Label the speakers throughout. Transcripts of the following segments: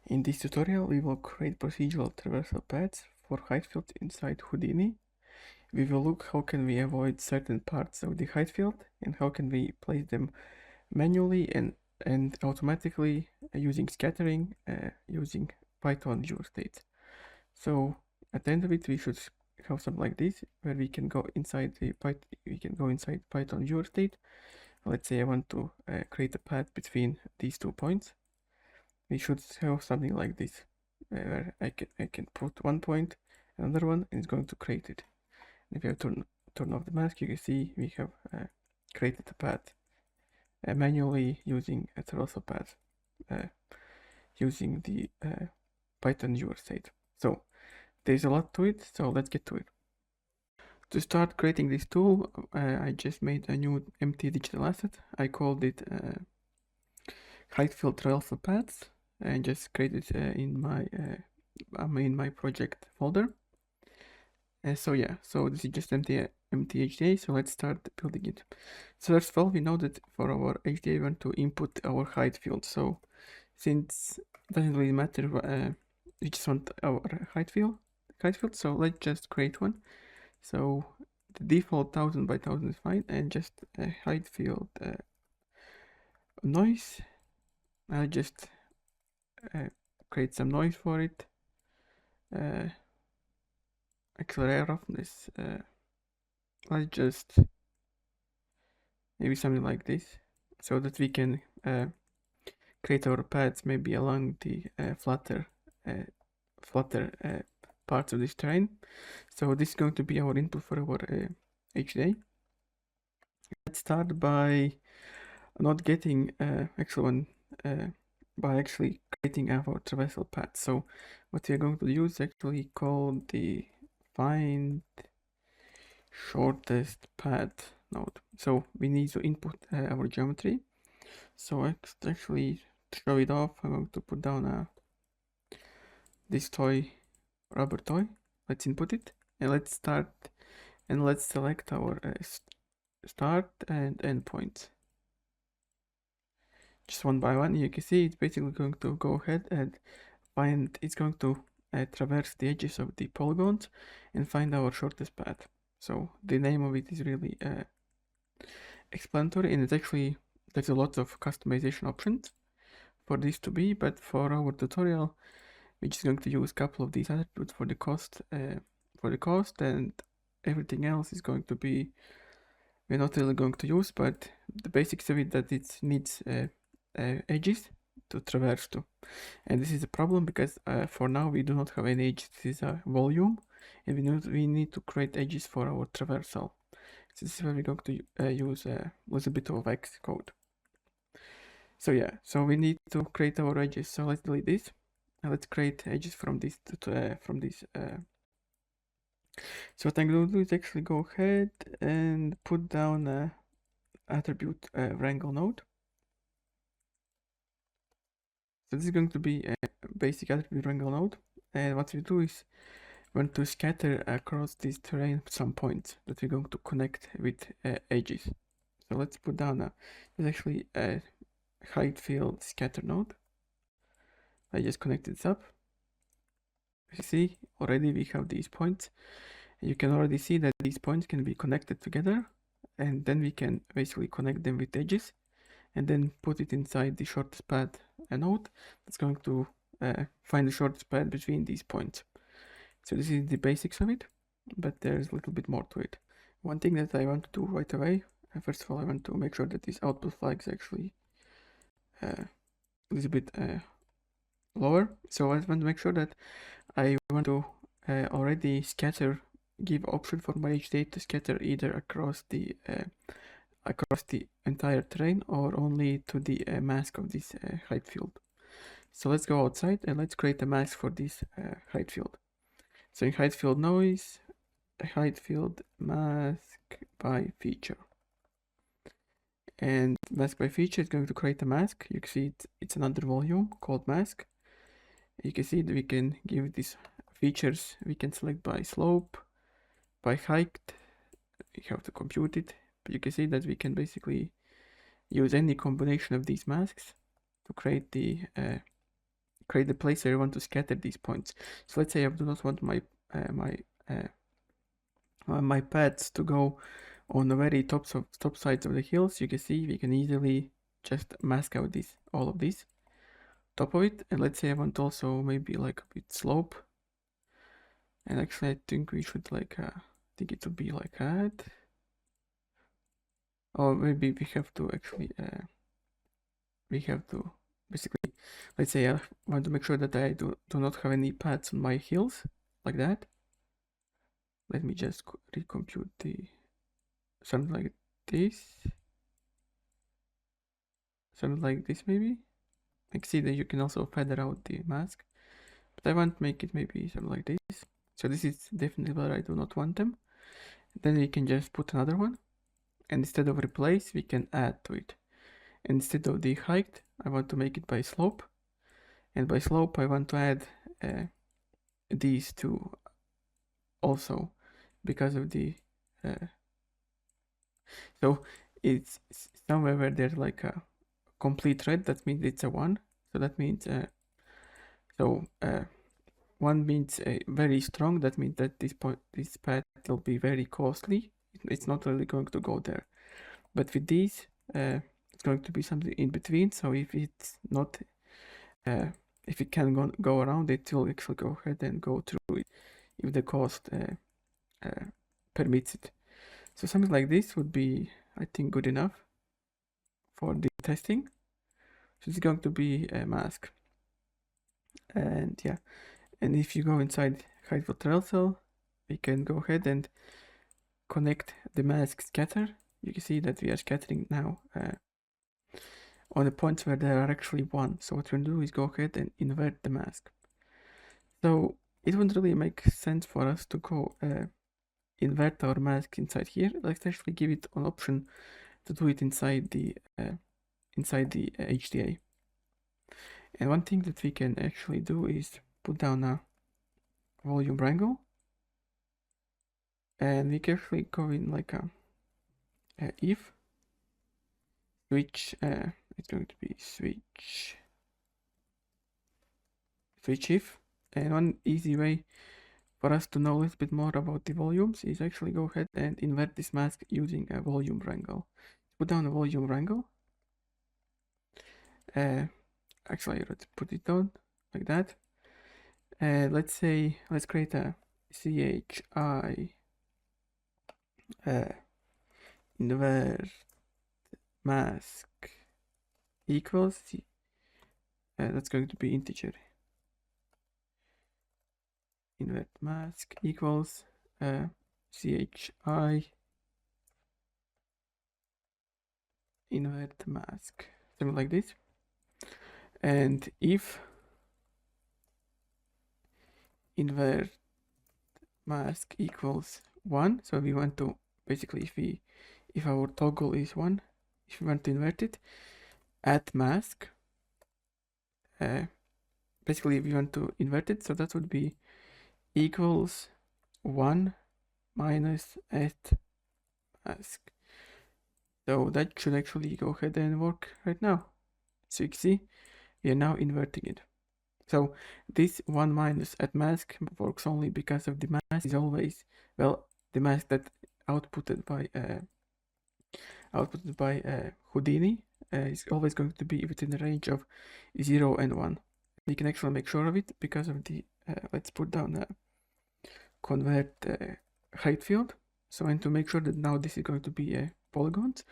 Speaker 1: In this tutorial, we will create procedural traversal paths for heightfield inside Houdini. We will look how can we avoid certain parts of the heightfield and how can we place them manually and automatically using scattering, using Python viewer state. So at the end of it, we should have something like this where we can go inside Python viewer state. Let's say I want to create a path between these 2 points. We should have something like this, where I can put 1 point, another one, and it's going to create it. And if I turn off the mask, you can see we have created a path manually using a traversal path, using the Python viewer state. So there's a lot to it, so let's get to it. To start creating this tool, I just made a new empty digital asset. I called it heightfield traversal paths, and just created in my project folder. So this is just empty HDA. So let's start building it. So first of all, we know that for our HDA we want to input our height field. So since it doesn't really matter, we just want our height field. So let's just create one. So the default 1000 by 1000 is fine, and just a height field noise. I'll just create some noise for it. Accelerate roughness. Let's just maybe something like this, so that we can create our paths maybe along the flatter parts of this terrain. So this is going to be our input for our HDA. Let's start by not getting by actually creating our traversal path. So what we are going to use is actually called the find shortest path node. So we need to input our geometry. So actually to show it off, I'm going to put down this rubber toy. Let's input it, and let's start, and let's select our start and end points. Just one by one. You can see it's basically going to go ahead and it's going to traverse the edges of the polygons and find our shortest path. So the name of it is really explanatory, and it's actually, there's a lot of customization options for this to be, but for our tutorial we're just going to use a couple of these attributes for the cost, and everything else is going to be, we're not really going to use, but the basics of it, that it needs edges to traverse to. And this is a problem because for now we do not have any edges. This is a volume, and we need to create edges for our traversal. So this is where we're going to use a little bit of X code. So so we need to create our edges. So let's delete this, and let's create edges from this So what I'm going to do is actually go ahead and put down a attribute wrangle node. So this is going to be a basic attribute wrangle node, and what we do is we want to scatter across this terrain some points that we're going to connect with edges. So let's put down there's actually a height field scatter node. I just connected this up. You see already we have these points. You can already see that these points can be connected together, and then we can basically connect them with edges and then put it inside the shortest path node that's going to find the shortest path between these points. So this is the basics of it, but there's a little bit more to it. One thing that I want to do right away, first of all, I want to make sure that this output flag is actually a little bit lower. So I want to make sure that I want to already give option for my HDA to scatter either across the entire terrain or only to the mask of this height field. So let's go outside and let's create a mask for this height field. So in height field noise, height field mask by feature, and mask by feature is going to create a mask. You can see it's another volume called mask. You can see that we can give these features, we can select by slope, by height, we have to compute it, but you can see that we can basically use any combination of these masks to create the create the place where I want to scatter these points. So let's say I do not want my paths to go on the very top sides of the hills. You can see we can easily just mask out all of these top of it. And let's say I want also maybe like a bit slope. And actually I think we should like think it would be like that. Or maybe we have to actually basically, let's say I want to make sure that I do not have any paths on my hills like that. Let me just recompute something like this. Something like this maybe. I can see that you can also feather out the mask. But I want to make it maybe something like this. So this is definitely where I do not want them. Then we can just put another one. And instead of replace, we can add to it. And instead of the height, I want to make it by slope. And by slope, I want to add these two also because of the so it's somewhere where there's like a complete red, that means it's a 1. So that means 1 means very strong. That means that this path will be very costly. It's not really going to go there. But with these, it's going to be something in between. So if it's not, if it can go around, it will actually go ahead and go through it if the cost permits it. So something like this would be, I think, good enough for the testing. So it's going to be a mask. And yeah, and if you go inside heightfield traversal, we can go ahead and connect the mask scatter. You can see that we are scattering now on the points where there are actually 1. So what we're going to do is go ahead and invert the mask. So it wouldn't really make sense for us to go invert our mask inside here. Let's actually give it an option to do it inside the HDA. And one thing that we can actually do is put down a volume wrangle, and we can actually go in like a if switch. It's going to be switch if. And one easy way for us to know a little bit more about the volumes is actually go ahead and invert this mask using a volume wrangle. Put down a volume wrangle. Actually, let's put it down like that. Let's create a CHI invert mask equals that's going to be integer. Invert mask equals CHI invert mask, something like this. And if invert mask equals 1, so we want to basically, if our toggle is 1, if we want to invert it, add mask. Basically we want to invert it, so that would be equals 1 minus add mask. So that should actually go ahead and work right now. So you can see we are now inverting it. So this 1 minus add mask works only because of the mask is always, well, the mask that outputted by Houdini is always going to be within the range of 0 and 1. We can actually make sure of it because of the let's put down a convert height field. So, and to make sure that now this is going to be polygons.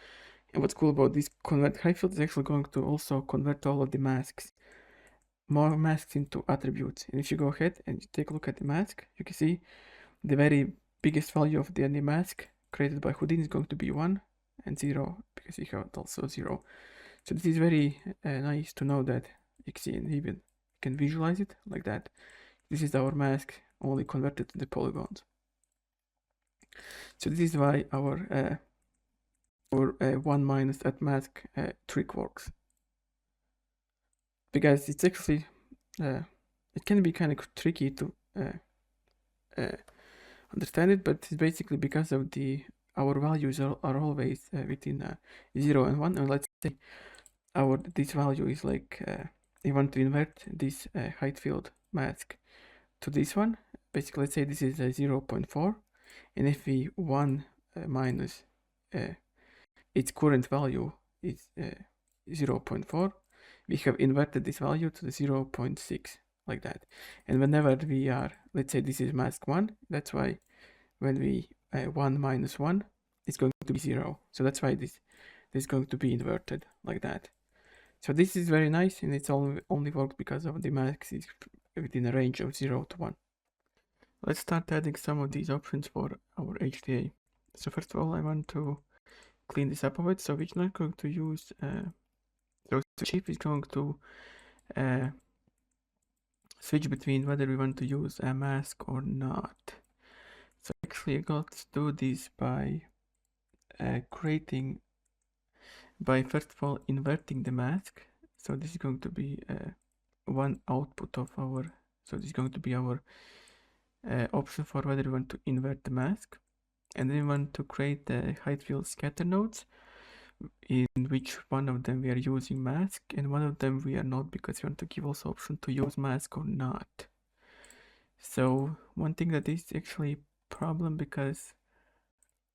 Speaker 1: And what's cool about this convert height field is actually going to also convert all of the masks, more masks, into attributes. And if you go ahead and you take a look at the mask, you can see the very biggest value of the mask created by Houdini is going to be 1 and 0, because you have also 0. So this is very nice to know that you can see, and even can visualize it like that. This is our mask only converted to the polygons. So this is why our 1 minus at mask trick works, because it's actually it can be kind of tricky to understand it, but it's basically because of our values are always within 0 and 1. And let's say this value is like we want to invert this height field mask to this one. Basically, let's say this is a 0.4, and if we 1 minus its current value is 0.4, we have inverted this value to the 0.6, like that. And whenever we are, let's say this is mask 1, that's why when we 1 minus 1, it's going to be 0. So that's why this is going to be inverted like that. So this is very nice, and it's only works because of the mask is within a range of 0 to 1. Let's start adding some of these options for our HTA. So first of all, I want to clean this up a bit. So we're not going to use, so shift is going to switch between whether we want to use a mask or not. So actually I got to do this by by first of all inverting the mask. So this is going to be one output of our, so this is going to be our option for whether we want to invert the mask. And then we want to create the heightfield scatter nodes, in which one of them we are using mask and one of them we are not, because we want to give also option to use mask or not. So one thing that is actually problem, because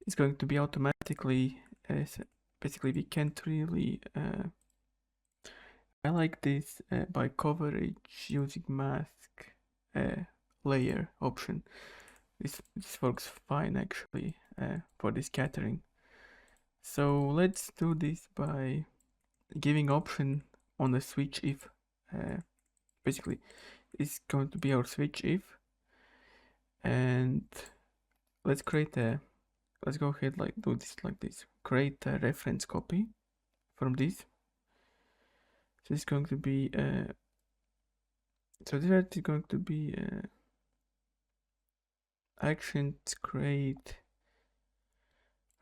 Speaker 1: it's going to be automatically, basically we can't really I like this by coverage using mask layer option. This works fine actually for the scattering. So let's do this by giving option on the switch if. Basically, it's going to be our switch if, and let's create a. Let's go ahead like do this like this. Create a reference copy from this. So it's going to be so this is going to be actions create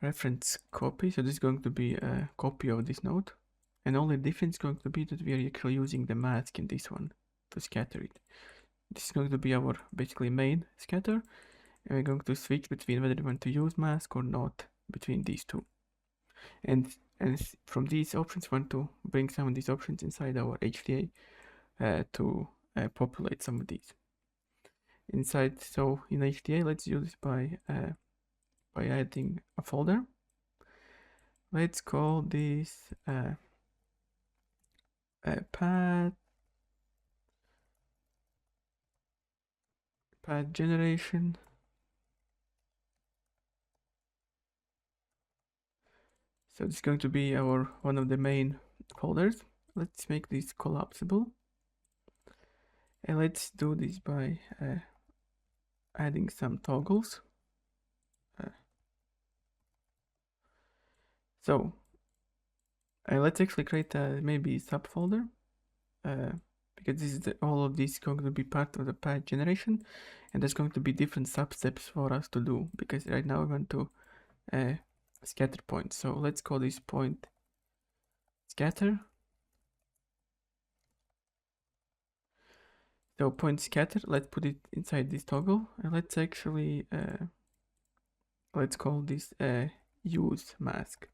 Speaker 1: reference copy. So this is going to be a copy of this node, and only difference is going to be that we are actually using the mask in this one to scatter it. This is going to be our basically main scatter, and we're going to switch between whether we want to use mask or not between these two. And from these options, we want to bring some of these options inside our HTA to populate some of these inside. So in HTA, let's use this by adding a folder. Let's call this path generation. So this is going to be our one of the main folders. Let's make this collapsible, and let's do this by adding some toggles. So let's actually create a maybe subfolder because this is all of this is going to be part of the path generation, and there's going to be different substeps for us to do, because right now we want to scatter points. So let's call this point scatter. So point scatter, let's put it inside this toggle, and let's actually let's call this use mask.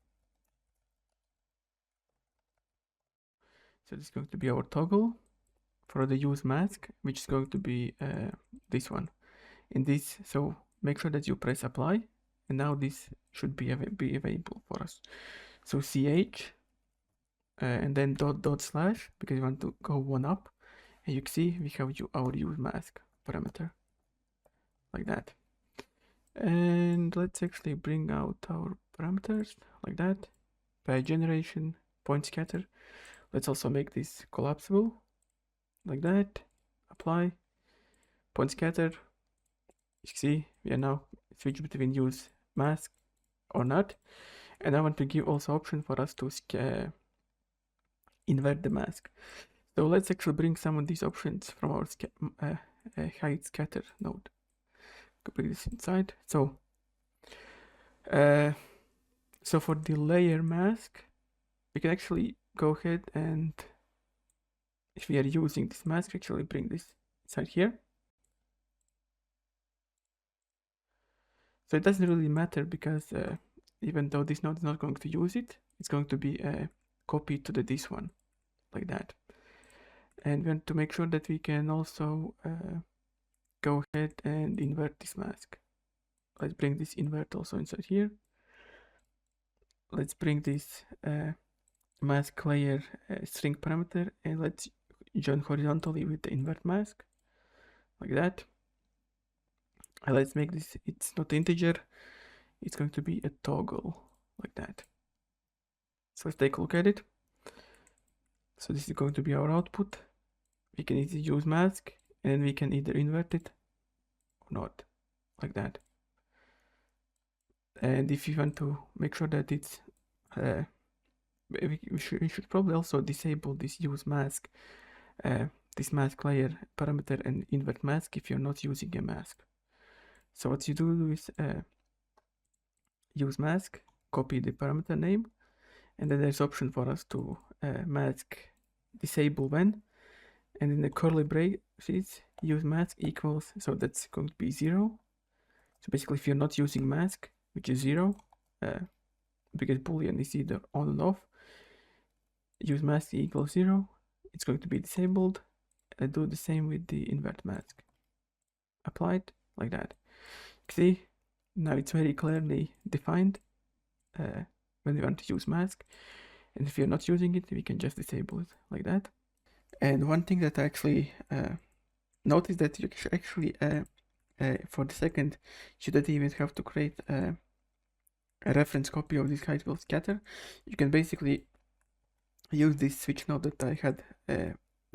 Speaker 1: So this is going to be our toggle for the use mask, which is going to be this one. In this, so make sure that you press apply, and now this should be available for us. So ch and then dot slash, because we want to go one up, and you can see we have our use mask parameter like that. And let's actually bring out our parameters like that. Path generation, point scatter. Let's also make this collapsible like that. Apply, point scatter. You see we are now switch between use mask or not, and I want to give also option for us to invert the mask. So let's actually bring some of these options from our height scatter node. Bring this inside. So so for the layer mask, we can actually go ahead and, if we are using this mask, actually bring this inside here. So it doesn't really matter, because even though this node is not going to use it, it's going to be copied to this one like that. And we want to make sure that we can also go ahead and invert this mask. Let's bring this invert also inside here. Let's bring this mask layer string parameter, and let's join horizontally with the invert mask, like that. And let's make this, it's not integer, it's going to be a toggle, like that. So let's take a look at it. So this is going to be our output. We can easily use mask, and we can either invert it or not, like that. And if you want to make sure that it's we should probably also disable this use mask, this mask layer parameter and invert mask if you're not using a mask. So what you do is use mask, copy the parameter name, and then there's option for us to mask disable when, and in the curly braces use mask equals, so that's going to be 0. So basically if you're not using mask, which is 0, because boolean is either on and off, use mask equals 0, it's going to be disabled. Do the same with the invert mask. Applied, like that. See, now it's very clearly defined when we want to use mask, and if you're not using it, we can just disable it, like that. And one thing that I actually noticed, that you actually for the second, you don't even have to create a reference copy of this heightfield scatter. You can basically use this switch node that I had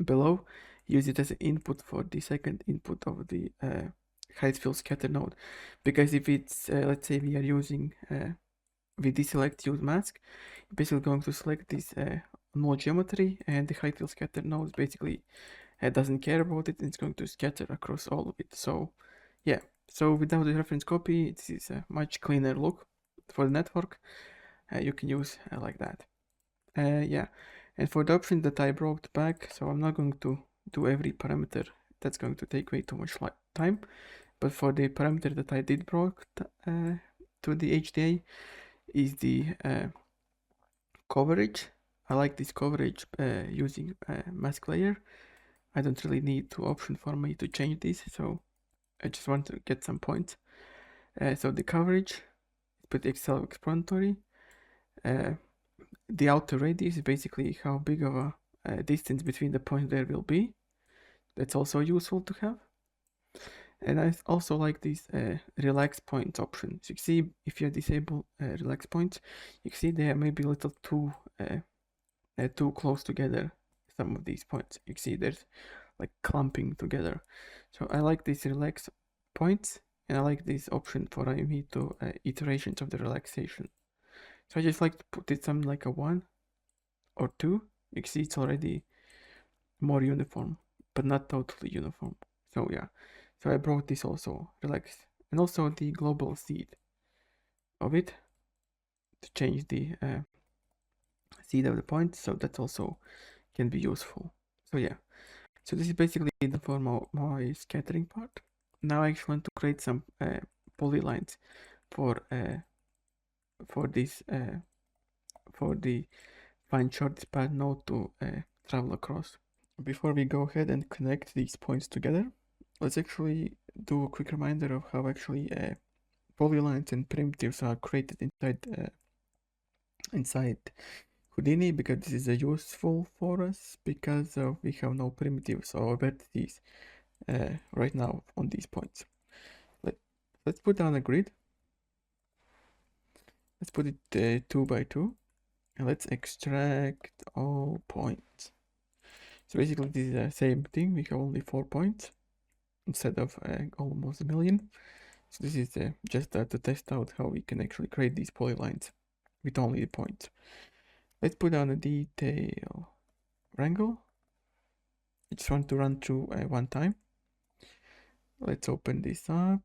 Speaker 1: below, use it as an input for the second input of the heightfield scatter node. Because if it's, let's say we are using, we deselect use mask, basically going to select this null geometry, and the heightfield scatter node basically doesn't care about it, and it's going to scatter across all of it. So yeah, so without the reference copy, this is a much cleaner look for the network. You can use like that. Yeah, and for the option that I brought back, so I'm not going to do every parameter, that's going to take way too much time, but for the parameter that I did brought to the HDA is the coverage. I like this coverage using mask layer. I don't really need two option for me to change this, so I just want to get some points. So the coverage, pretty self-explanatory. The outer radius is basically how big of a distance between the points there will be. That's also useful to have. And I also like this relax points option. So you can see if you disable relax points, you can see they are maybe a little too close together. Some of these points, you can see there's like clumping together. So I like these relax points, and I like this option for IME to iterations of the relaxation. So I just like to put it something like a 1 or 2. You can see it's already more uniform, but not totally uniform. So yeah, so I brought this also relax, and also the global seed of it to change the seed of the point, so that also can be useful. So yeah, so this is basically the for my scattering part. Now I actually want to create some polylines for this for the find shortest path node to travel across. Before we go ahead and connect these points together, let's actually do a quick reminder of how actually polylines and primitives are created inside Houdini, because this is useful for us because we have no primitives or vertices right now on these points. Let's put down a grid. Let's put it 2 by 2, and let's extract all points. So basically this is the same thing, we have only 4 points instead of almost a million. So this is just to test out how we can actually create these polylines with only the points. Let's put down a detail wrangle. I just want to run through one time. Let's open this up.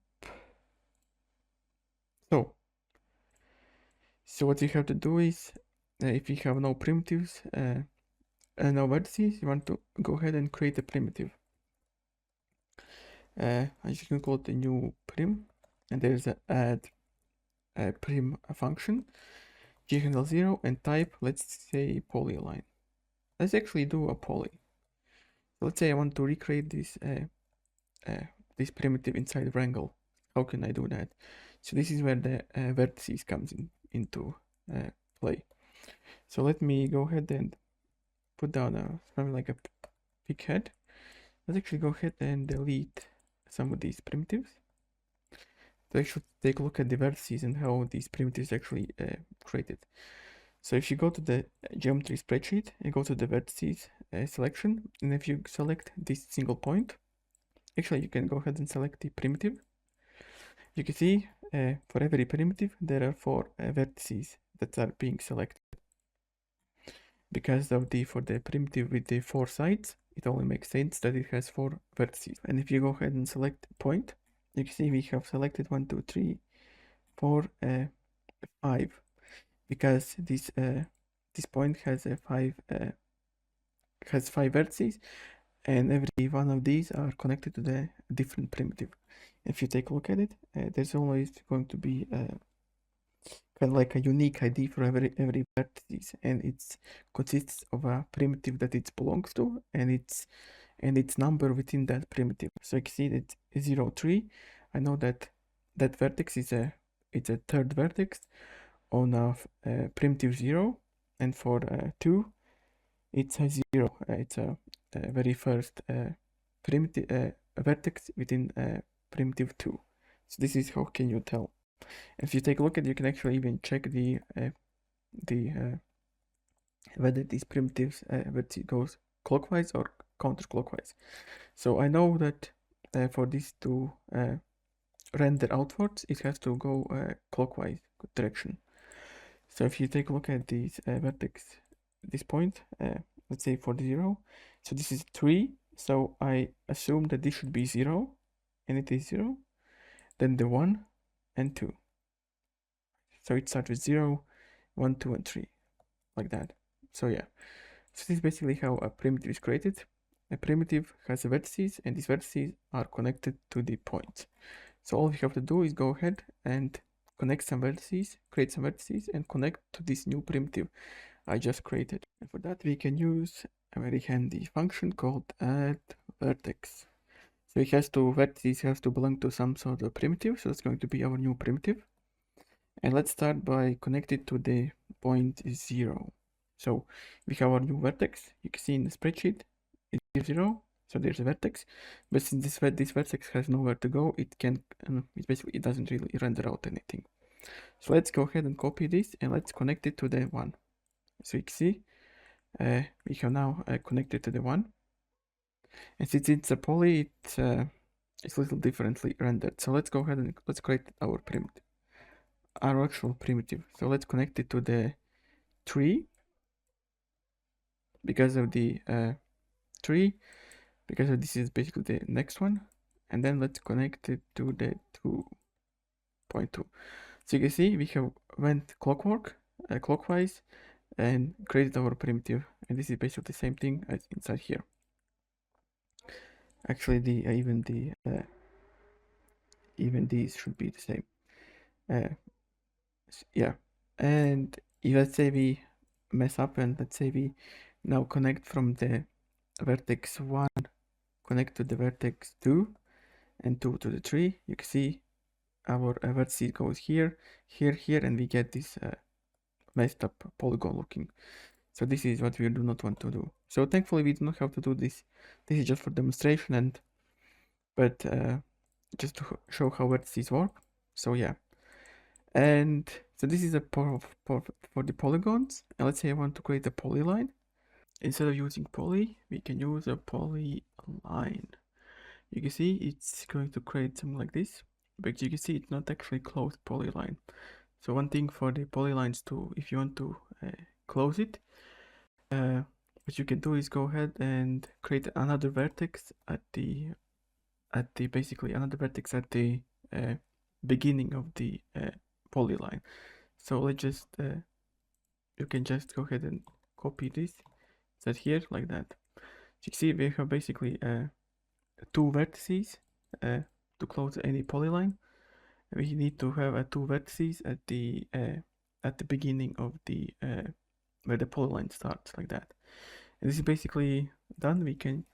Speaker 1: So what you have to do is, if you have no primitives and no vertices, you want to go ahead and create a primitive. I just can call it a new prim, and there's a add prim function, g handle 0, and type, let's say polyline. Let's actually do a poly. So let's say I want to recreate this primitive inside Wrangle. How can I do that? So this is where the vertices comes into play. So let me go ahead and put down something like a big head. Let's actually go ahead and delete some of these primitives. So actually take a look at the vertices and how these primitives actually created. So if you go to the geometry spreadsheet and go to the vertices selection, and if you select this single point, actually you can go ahead and select the primitive. You can see for every primitive there are 4 vertices that are being selected. Because of for the primitive with the 4 sides, it only makes sense that it has 4 vertices. And if you go ahead and select point, you can see we have selected 1, 2, 3, 4, 5, because this point has a 5 vertices, and every one of these are connected to the different primitive. If you take a look at it, there's always going to be kind of like a unique ID for every vertices, and it consists of a primitive that it belongs to, and its number within that primitive. So you can see that 0, 3. I know that that vertex is a third vertex on a primitive 0, and for 2 it's a 0. It's a very first primitive vertex within primitive 2. So this is how can you tell. If you take a look at it, you can actually even check the whether these primitives whether it goes clockwise or counterclockwise. So I know that for this to render outwards, it has to go clockwise direction. So if you take a look at this vertex, this point, let's say for the 0, so this is 3, so I assume that this should be 0, and it is 0, then the 1 and 2. So it starts with 0, 1, 2, and 3, like that. So yeah, so this is basically how a primitive is created. A primitive has vertices, and these vertices are connected to the points. So all we have to do is go ahead and connect some vertices, create some vertices, and connect to this new primitive I just created. And for that, we can use a very handy function called add vertex. So it has to, vertices has to belong to some sort of primitive, so it's going to be our new primitive. And let's start by connecting to the point 0. So we have our new vertex. You can see in the spreadsheet, it's 0, so there's a vertex. But since this vertex has nowhere to go, it can, it doesn't really render out anything. So let's go ahead and copy this, and let's connect it to the 1. So you can see we have now connected to the 1. And since it's a poly, it's a little differently rendered. So let's go ahead and let's create our primitive, our actual primitive. So let's connect it to the 3 because of the 3, because this is basically the next one. And then let's connect it to the 2.2. So you can see we have went clockwise and created our primitive, and this is basically the same thing as inside here. Actually, even these should be the same. Yeah, and if let's say we mess up, and let's say we now connect from the vertex 1, connect to the vertex 2, and 2 to the 3, you can see our vertex goes here, here, and we get this messed up polygon looking. So this is what we do not want to do. So thankfully we do not have to do this. This is just for demonstration, but just to show how vertices work. So yeah, and so this is a for the polygons. And let's say I want to create a polyline. Instead of using poly, we can use a polyline. You can see it's going to create something like this, but you can see it's not actually closed polyline. So one thing for the polylines too, if you want to close it, what you can do is go ahead and create another vertex at the basically another vertex at the beginning of the polyline. So let's just you can just go ahead and copy this, set here like that. So you see we have basically 2 vertices to close any polyline. We need to have 2 vertices at the beginning of the where the polyline starts, like that. And this is basically done. We can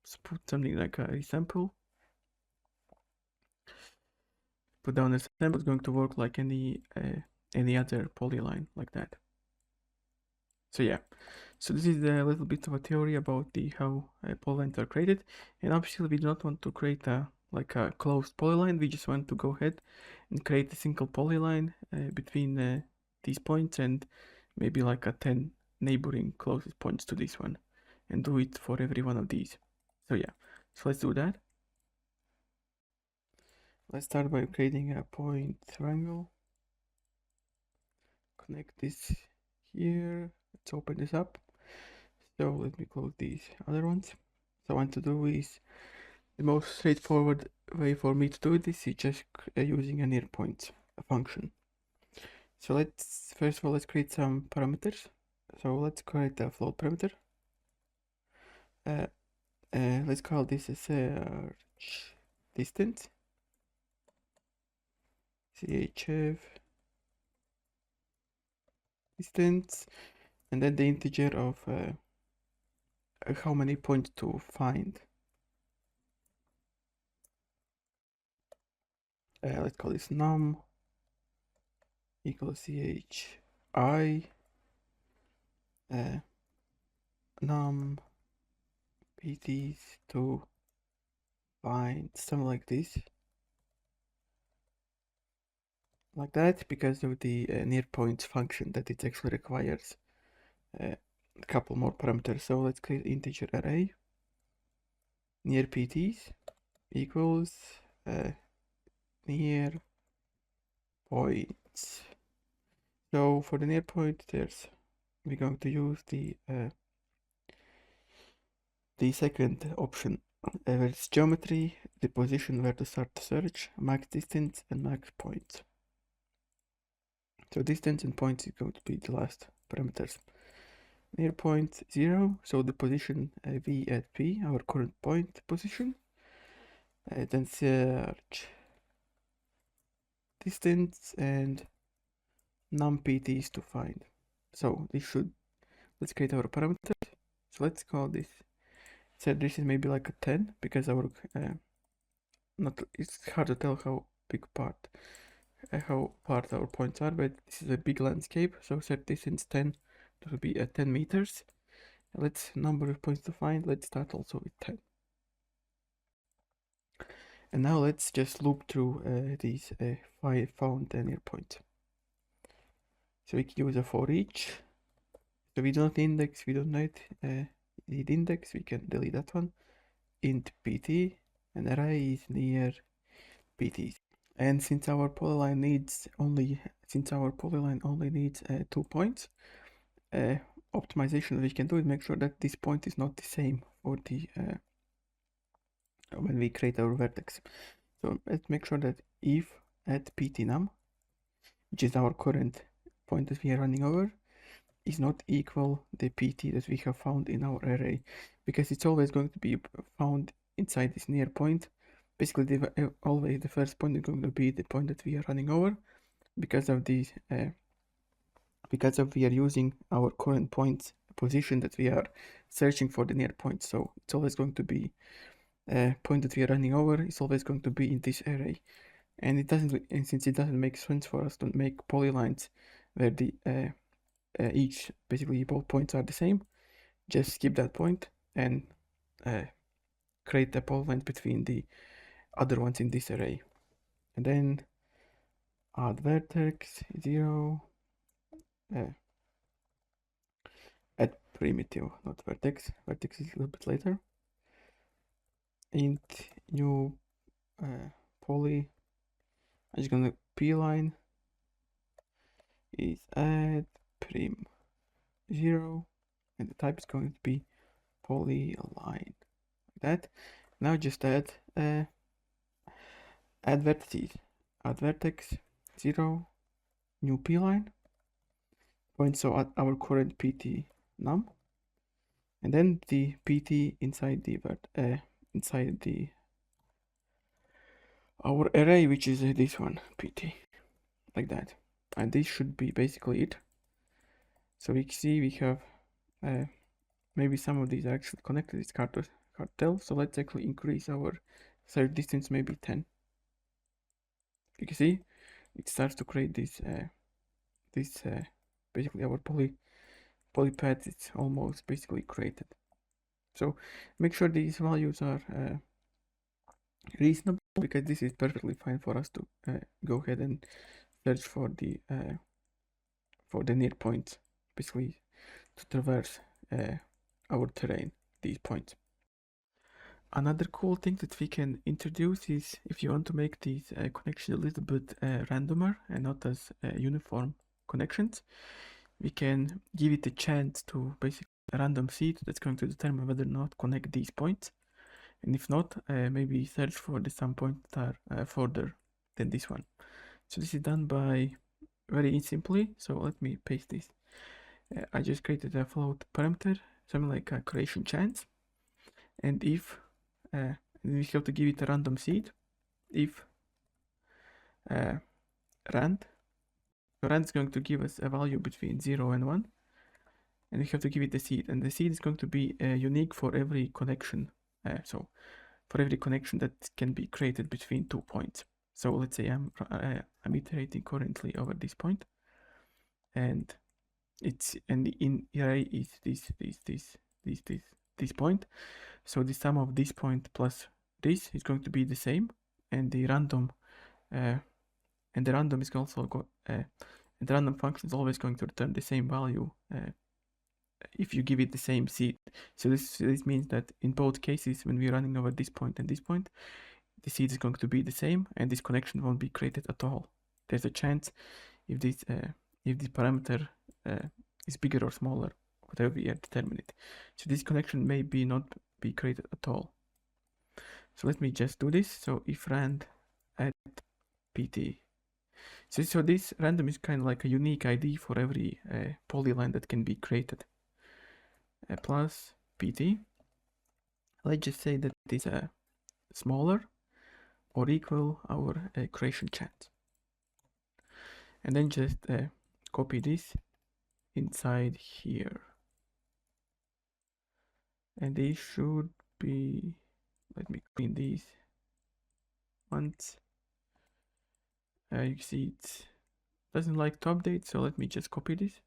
Speaker 1: Let's put something like a resample. Put down a sample. It's going to work like any other polyline like that. So yeah, so this is a little bit of a theory about the how polylines are created, and obviously we do not want to create a like a closed polyline. We just want to go ahead and create a single polyline between these points and maybe like a 10 neighboring closest points to this one, and do it for every one of these. So yeah, so let's do that. Let's start by creating a point triangle. Connect this here. Let's open this up. So let me close these other ones. So I want to do is the most straightforward way for me to do this is just using a near point function. So let's first of all let's create some parameters. So let's create a float parameter. Let's call this a search distance. CHF distance, and then the integer of how many points to find. Let's call this num equals chi num pts to find something like this, like that, because of the near points function that it actually requires a couple more parameters. So let's create integer array near pts equals near points. So for the near point, we're going to use the second option, where it's geometry, the position where to start the search, max distance, and max points. So distance and points is going to be the last parameters. Near point 0, so the position v at p, our current point position. Then search distance and num pts to find. So let's create our parameters. So let's call this. So this is maybe like a 10 because it's hard to tell how big how part our points are, but this is a big landscape. So set distance 10 to be at 10 meters. Let's number of points to find. Let's start also with 10. And now let's just loop through these 5 found near points. So we can use a for each. So we don't index, we don't need index, we can delete that one. Int pt, and array is near pt. And since our polyline only needs 2 points, optimization that we can do is make sure that this point is not the same for the when we create our vertex. So let's make sure that if at ptnum, which is our current point that we are running over, is not equal the pt that we have found in our array, because it's always going to be found inside this near point. Basically, always the first point is going to be the point that we are running over, because of these we are using our current point position that we are searching for the near point. So it's always going to be point that we are running over is always going to be in this array, and since it doesn't make sense for us to make polylines where the basically both points are the same, just skip that point and create a polyline between the other ones in this array, and then add vertex 0, add primitive, not vertex. Vertex is a little bit later. Int new poly. I'm just gonna p line is add prim 0, and the type is going to be polyline, like that. Now just add vertices. Add vertex 0, new p line, point so at our current pt num, and then the pt inside the our array, which is this one, pt, like that. And this should be basically it. So we see we have maybe some of these are actually connected. It's hard hard tell. So let's actually increase our search distance, maybe 10. You can see it starts to create this basically our polypaths. It's almost basically created. So make sure these values are reasonable, because this is perfectly fine for us to go ahead and search for the near points, basically to traverse our terrain, these points. Another cool thing that we can introduce is, if you want to make these connections a little bit randomer and not as uniform connections, we can give it a chance to basically a random seed that's going to determine whether or not connect these points. And if not, maybe search for some points that are further than this one. So this is done by very simply. So let me paste this. I just created a float parameter, something like a creation chance. And if we have to give it a random seed, if rand, so rand is going to give us a value between 0 and 1, and we have to give it the seed, and the seed is going to be unique for every connection. So for every connection that can be created between 2 points. So let's say I'm iterating currently over this point, and the in array is this point. So the sum of this point plus this is going to be the same, and the random is also and the random function is always going to return the same value if you give it the same seed. So this means that in both cases, when we're running over this point and this point, the seed is going to be the same, and this connection won't be created at all. There's a chance if this parameter is bigger or smaller, whatever we determine it. So this connection may not be created at all. So let me just do this. So if rand at pt. So this random is kind of like a unique ID for every polyline that can be created. Plus pt. Let's just say that it is smaller or equal our creation chance. And then just copy this inside here. And they should be, let me clean these once. You can see it doesn't like to update, so let me just copy this.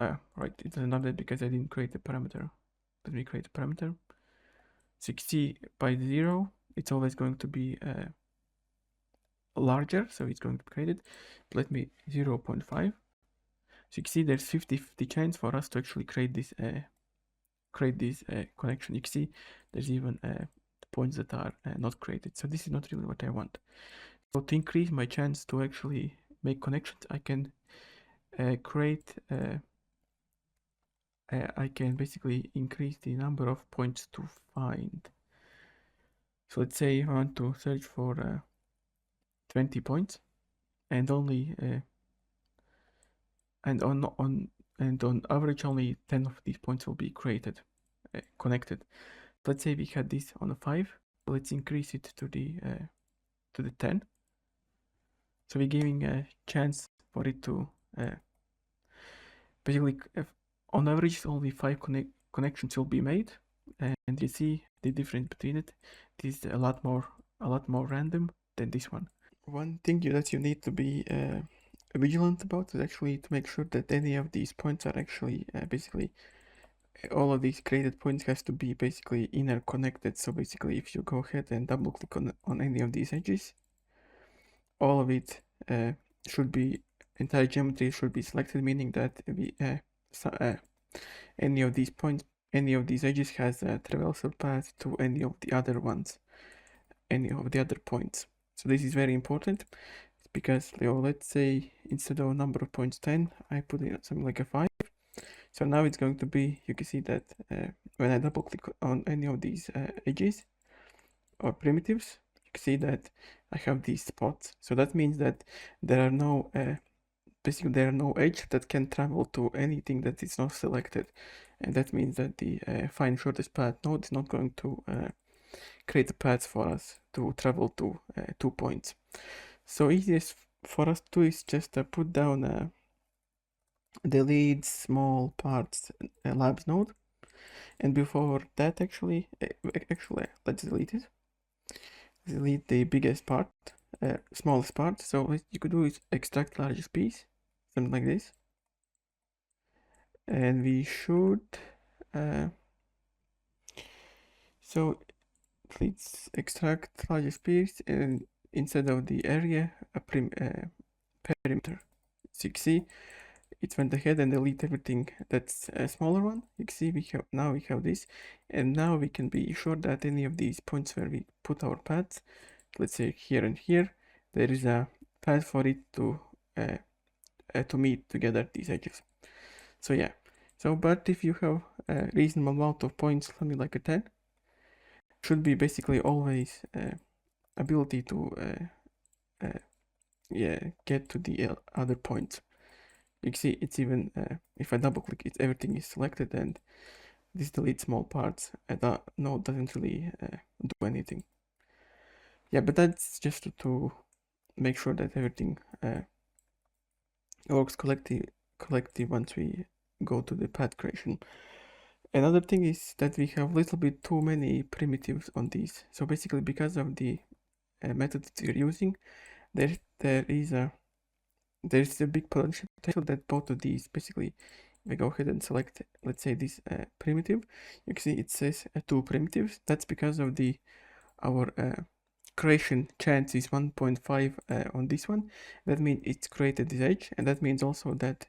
Speaker 1: Right, it doesn't update because I didn't create a parameter. Let me create a parameter. So you can see by 0, it's always going to be larger, so it's going to be created. Let me 0.5. So you can see there's 50-50 chance for us to actually create this connection. You can see there's even points that are not created. So this is not really what I want. So to increase my chance to actually make connections, I can create I can basically increase the number of points to find. So let's say I want to search for 20 points, and only and on average only 10 of these points will be created, connected. Let's say we had this on a 5. Let's increase it to the 10. So we're giving a chance for it to basically, on average, only 5 connections will be made, and you see the difference between it. This is a lot more random than this one. One thing that you need to be vigilant about is actually to make sure that any of these points are actually basically all of these created points has to be basically interconnected. So basically, if you go ahead and double click on any of these edges, all of it should be, entire geometry should be selected, meaning that any of these points, any of these edges has a traversal path to any of the other ones, any of the other points. So this is very important, because let's say instead of a number of points 10, I put in something like a 5. So now it's going to be, you can see that when I double click on any of these edges or primitives, you can see that I have these spots. So that means that there are no basically there are no edge that can travel to anything that is not selected, and that means that the find shortest path node is not going to create a path for us to travel to 2 points. So easiest for us to do is just put down delete small parts labs node. And before that, actually, let's delete it. Delete the biggest part, smallest part. So what you could do is extract largest piece, something like this. And we should, so let's extract largest piece, and instead of the area, a perimeter. So you can see it went ahead and delete everything that's a smaller one. You can see now we have this, and now we can be sure that any of these points where we put our paths, let's say here and here, there is a path for it to meet together these edges. So yeah, but if you have a reasonable amount of points, something like a 10, should be basically always ability to get to the other points. You can see it's even, if I double click it, everything is selected, and this delete small parts. That node doesn't really do anything. Yeah, but that's just to make sure that everything works collective once we go to the path creation. Another thing is that we have a little bit too many primitives on these. So basically, because of the methods we're using, there is a big potential that both of these, basically, if I go ahead and select, let's say, this primitive, you can see it says 2 primitives. That's because of our creation chance is 1.5 on this one. That means it's created this edge, and that means also that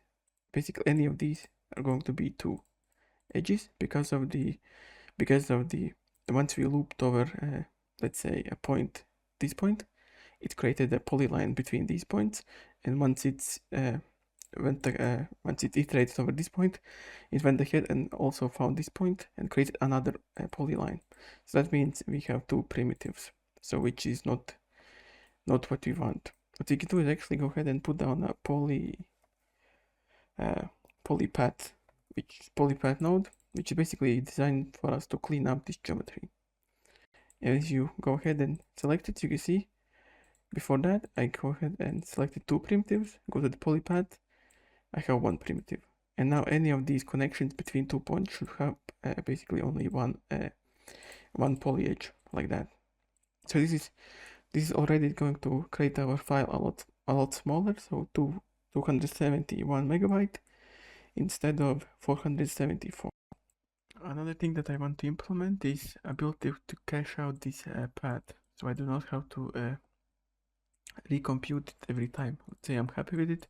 Speaker 1: basically any of these are going to be 2 edges because of the once we looped over, let's say, a point, this point, it created a polyline between these points, and once it iterated over this point, it went ahead and also found this point and created another polyline. So that means we have 2 primitives, so which is not what we want. What we can do is actually go ahead and put down a polypath, which is polypath node, which is basically designed for us to clean up this geometry. And as you go ahead and select it, you can see before that I go ahead and selected 2 primitives, go to the polypath, I have 1 primitive. And now any of these connections between 2 points should have basically only one poly edge, like that. So this is already going to create our file a lot smaller, so 271 megabyte instead of 474. Another thing that I want to implement is ability to cache out this path, so I do not have to recompute it every time. Let's say I'm happy with it,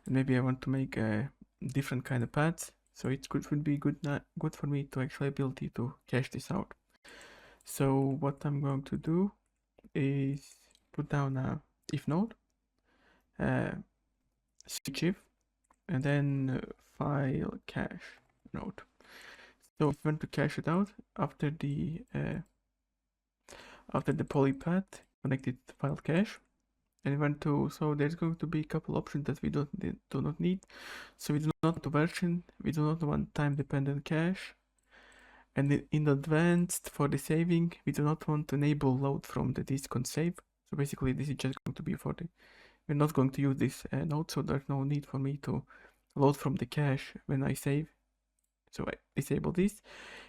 Speaker 1: and maybe I want to make a different kind of paths, so it would be good for me to actually ability to cache this out. So what I'm going to do is put down a if node, switch if, and then file cache node. So if you want to cache it out after the polypath, connect it to file cache, and so there's going to be a couple options that we do not need. So we do not want version, we do not want time dependent cache, and in advanced for the saving, we do not want to enable load from the disk on save. So basically this is just going to be for we're not going to use this node, so there's no need for me to load from the cache when I save. So I disable this,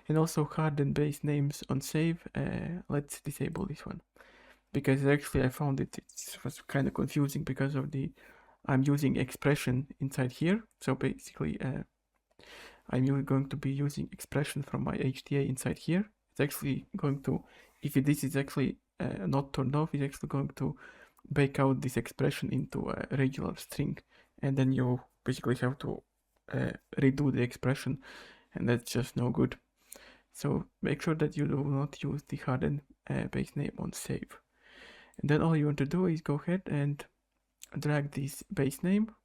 Speaker 1: and also harden base names on save. Let's disable this one, because actually I found it was kind of confusing because of I'm using expression inside here. So basically I'm going to be using expression from my HTA inside here. It's actually going to, if this is actually not turned off, it's actually going to bake out this expression into a regular string, and then you basically have to redo the expression, and that's just no good. So make sure that you do not use the hardened base name on save. And then all you want to do is go ahead and drag this base name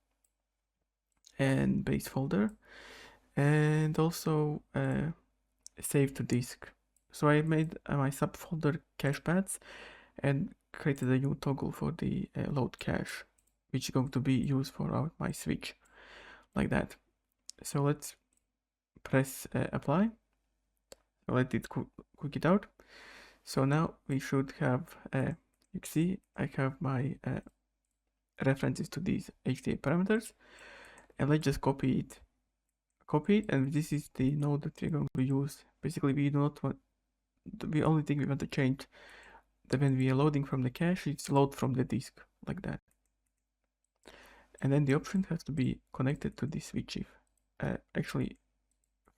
Speaker 1: and base folder, and also save to disk. So I made my subfolder cache paths and created a new toggle for the load cache, which is going to be used for my switch, like that. So let's press apply. So let it quick it out. So now we should have, you can see I have my references to these HTA parameters, and let's just copy it, and this is the node that we're going to use. Basically, we do not want, the only thing we want to change that when we are loading from the cache, it's load from the disk, like that. And then the option has to be connected to the switch if, actually,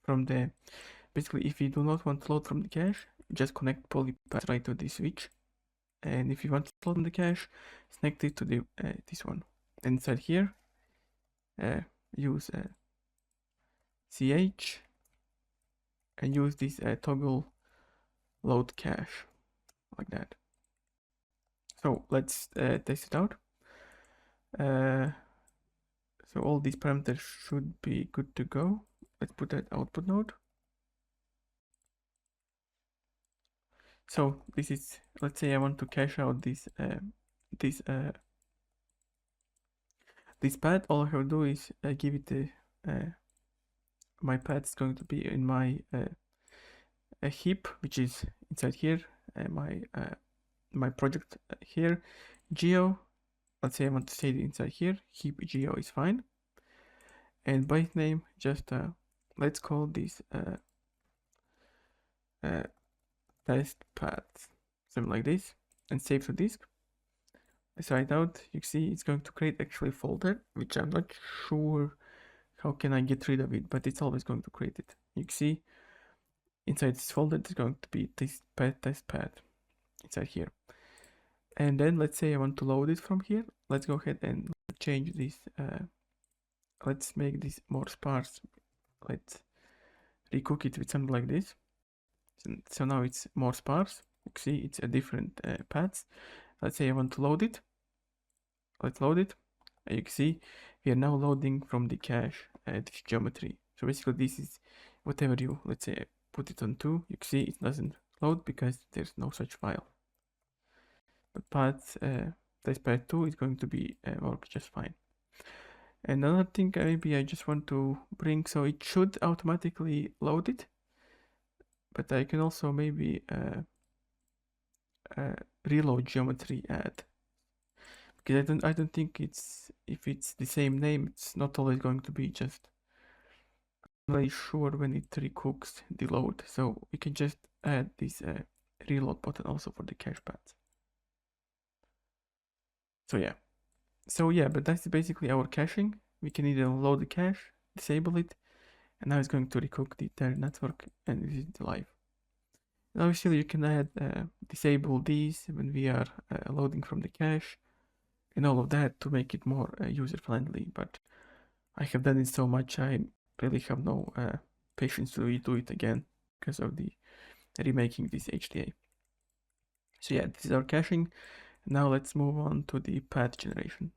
Speaker 1: from the, basically, if you do not want to load from the cache, just connect polypaths right to the switch. And if you want to load from the cache, connect it to the this one. And inside here, use ch and use this toggle load cache, like that. So let's test it out. So all these parameters should be good to go. Let's put that output node. So this is, let's say I want to cache out this this path. All I have to do is give it the my path is going to be in my a heap, which is inside here. My project here, geo. Let's say I want to say it inside here. Heap geo is fine. And byte name, just let's call this test path, something like this, and save to disk. I try it out. You see it's going to create actually a folder, which I'm not sure how can I get rid of it, but it's always going to create it. You can see inside this folder there's going to be this test path inside here. And then let's say I want to load it from here. Let's go ahead and change this. Let's make this more sparse. Let's recook it with something like this. So now it's more sparse. You can see it's a different paths. Let's say I want to load it. Let's load it. And you can see we are now loading from the cache this geometry. So basically this is whatever you, let's say, put it on 2, you can see it doesn't load because there's no such file. But path test path 2 is going to be work just fine. And another thing maybe I just want to bring, so it should automatically load it, but I can also maybe reload geometry add, because I don't think it's, if it's the same name, it's not always going to be just. I'm really sure when it recooks the load, so we can just add this reload button also for the cache path. So yeah, but that's basically our caching. We can either load the cache, disable it, and now it's going to recook the entire network, and this is live. And obviously you can add disable these when we are loading from the cache and all of that to make it more user friendly, but I have done it so much I really have no patience to do it again because of the remaking this HDA. So yeah, this is our caching. Now let's move on to the path generation.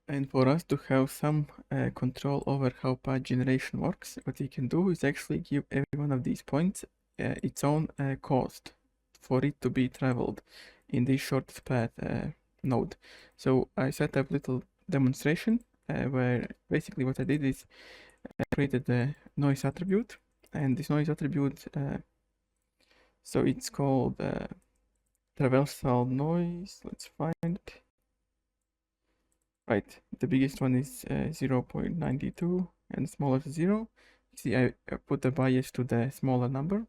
Speaker 1: And for us to have some control over how path generation works, what we can do is actually give every one of these points its own cost for it to be traveled in this shortest path node. So I set up a little demonstration where basically what I did is I created a noise attribute, and this noise attribute, so it's called traversal noise. Let's find it. Right, the biggest one is 0.92 and smallest 0. See, I put the bias to the smaller number,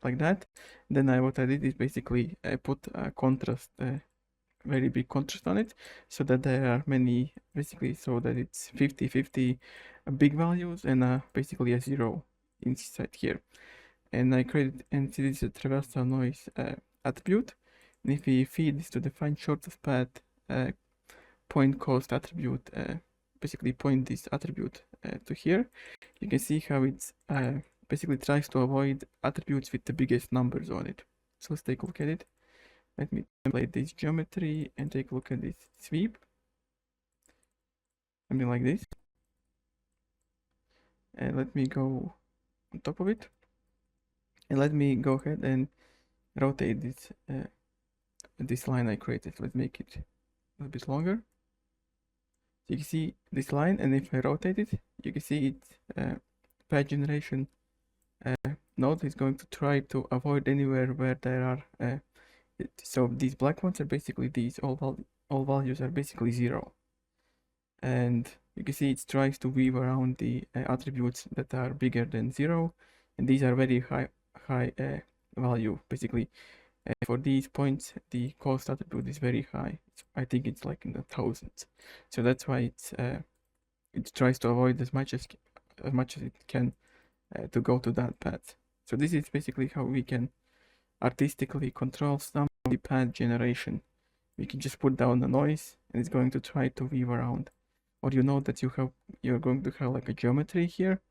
Speaker 1: like that. Then what I did is basically I put a contrast, very big contrast on it, so that there are many, basically, so that it's 50-50 big values and basically a 0 inside here. And I created, and see, this is a traversal noise attribute. And if we feed this to the find shortest path point cost attribute, basically point this attribute to here, you can see how it's basically tries to avoid attributes with the biggest numbers on it. So let's take a look at it. Let me template this geometry and take a look at this sweep, something like this. And let me go on top of it, and let me go ahead and rotate this this line I created. Let's make it a little bit longer. So you can see this line, and if I rotate it, you can see it path generation node is going to try to avoid anywhere where there are so these black ones are basically these, all values are basically 0, and you can see it tries to weave around the attributes that are bigger than 0, and these are very high value. Basically, for these points, the cost attribute is very high. I think it's like in the thousands. So that's why it tries to avoid as much as it can to go to that path. So this is basically how we can artistically control some of the path generation. We can just put down the noise and it's going to try to weave around. Or you know that you're going to have like a geometry here.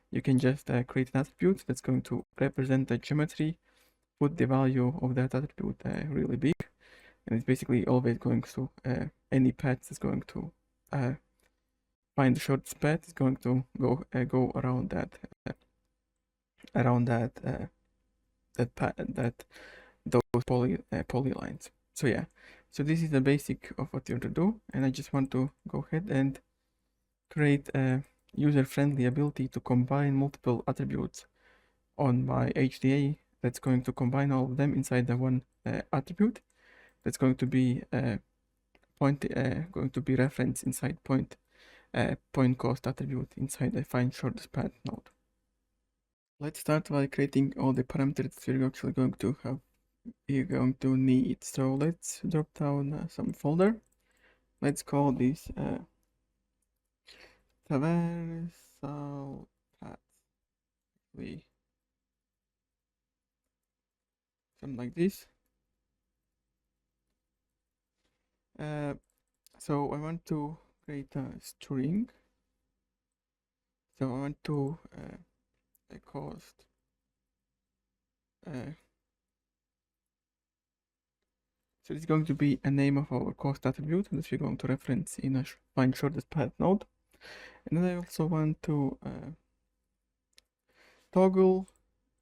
Speaker 1: You can just create an attribute that's going to represent the geometry, put the value of that attribute really big, and it's basically always going to any path is going to find the shortest path is going to go around that those polylines. So yeah, so this is the basic of what you want to do, and I just want to go ahead and create a user-friendly ability to combine multiple attributes on my HDA that's going to combine all of them inside the one attribute that's going to be going to be referenced inside point cost attribute inside the find shortest path node. Let's start by creating all the parameters we're actually going to have. You're going to need. So let's drop down some folder. Let's call this traversal path. Something like this. So I want to create a string. So I want to cost so it's going to be a name of our cost attribute that we're going to reference in a find shortest path node. And then I also want to toggle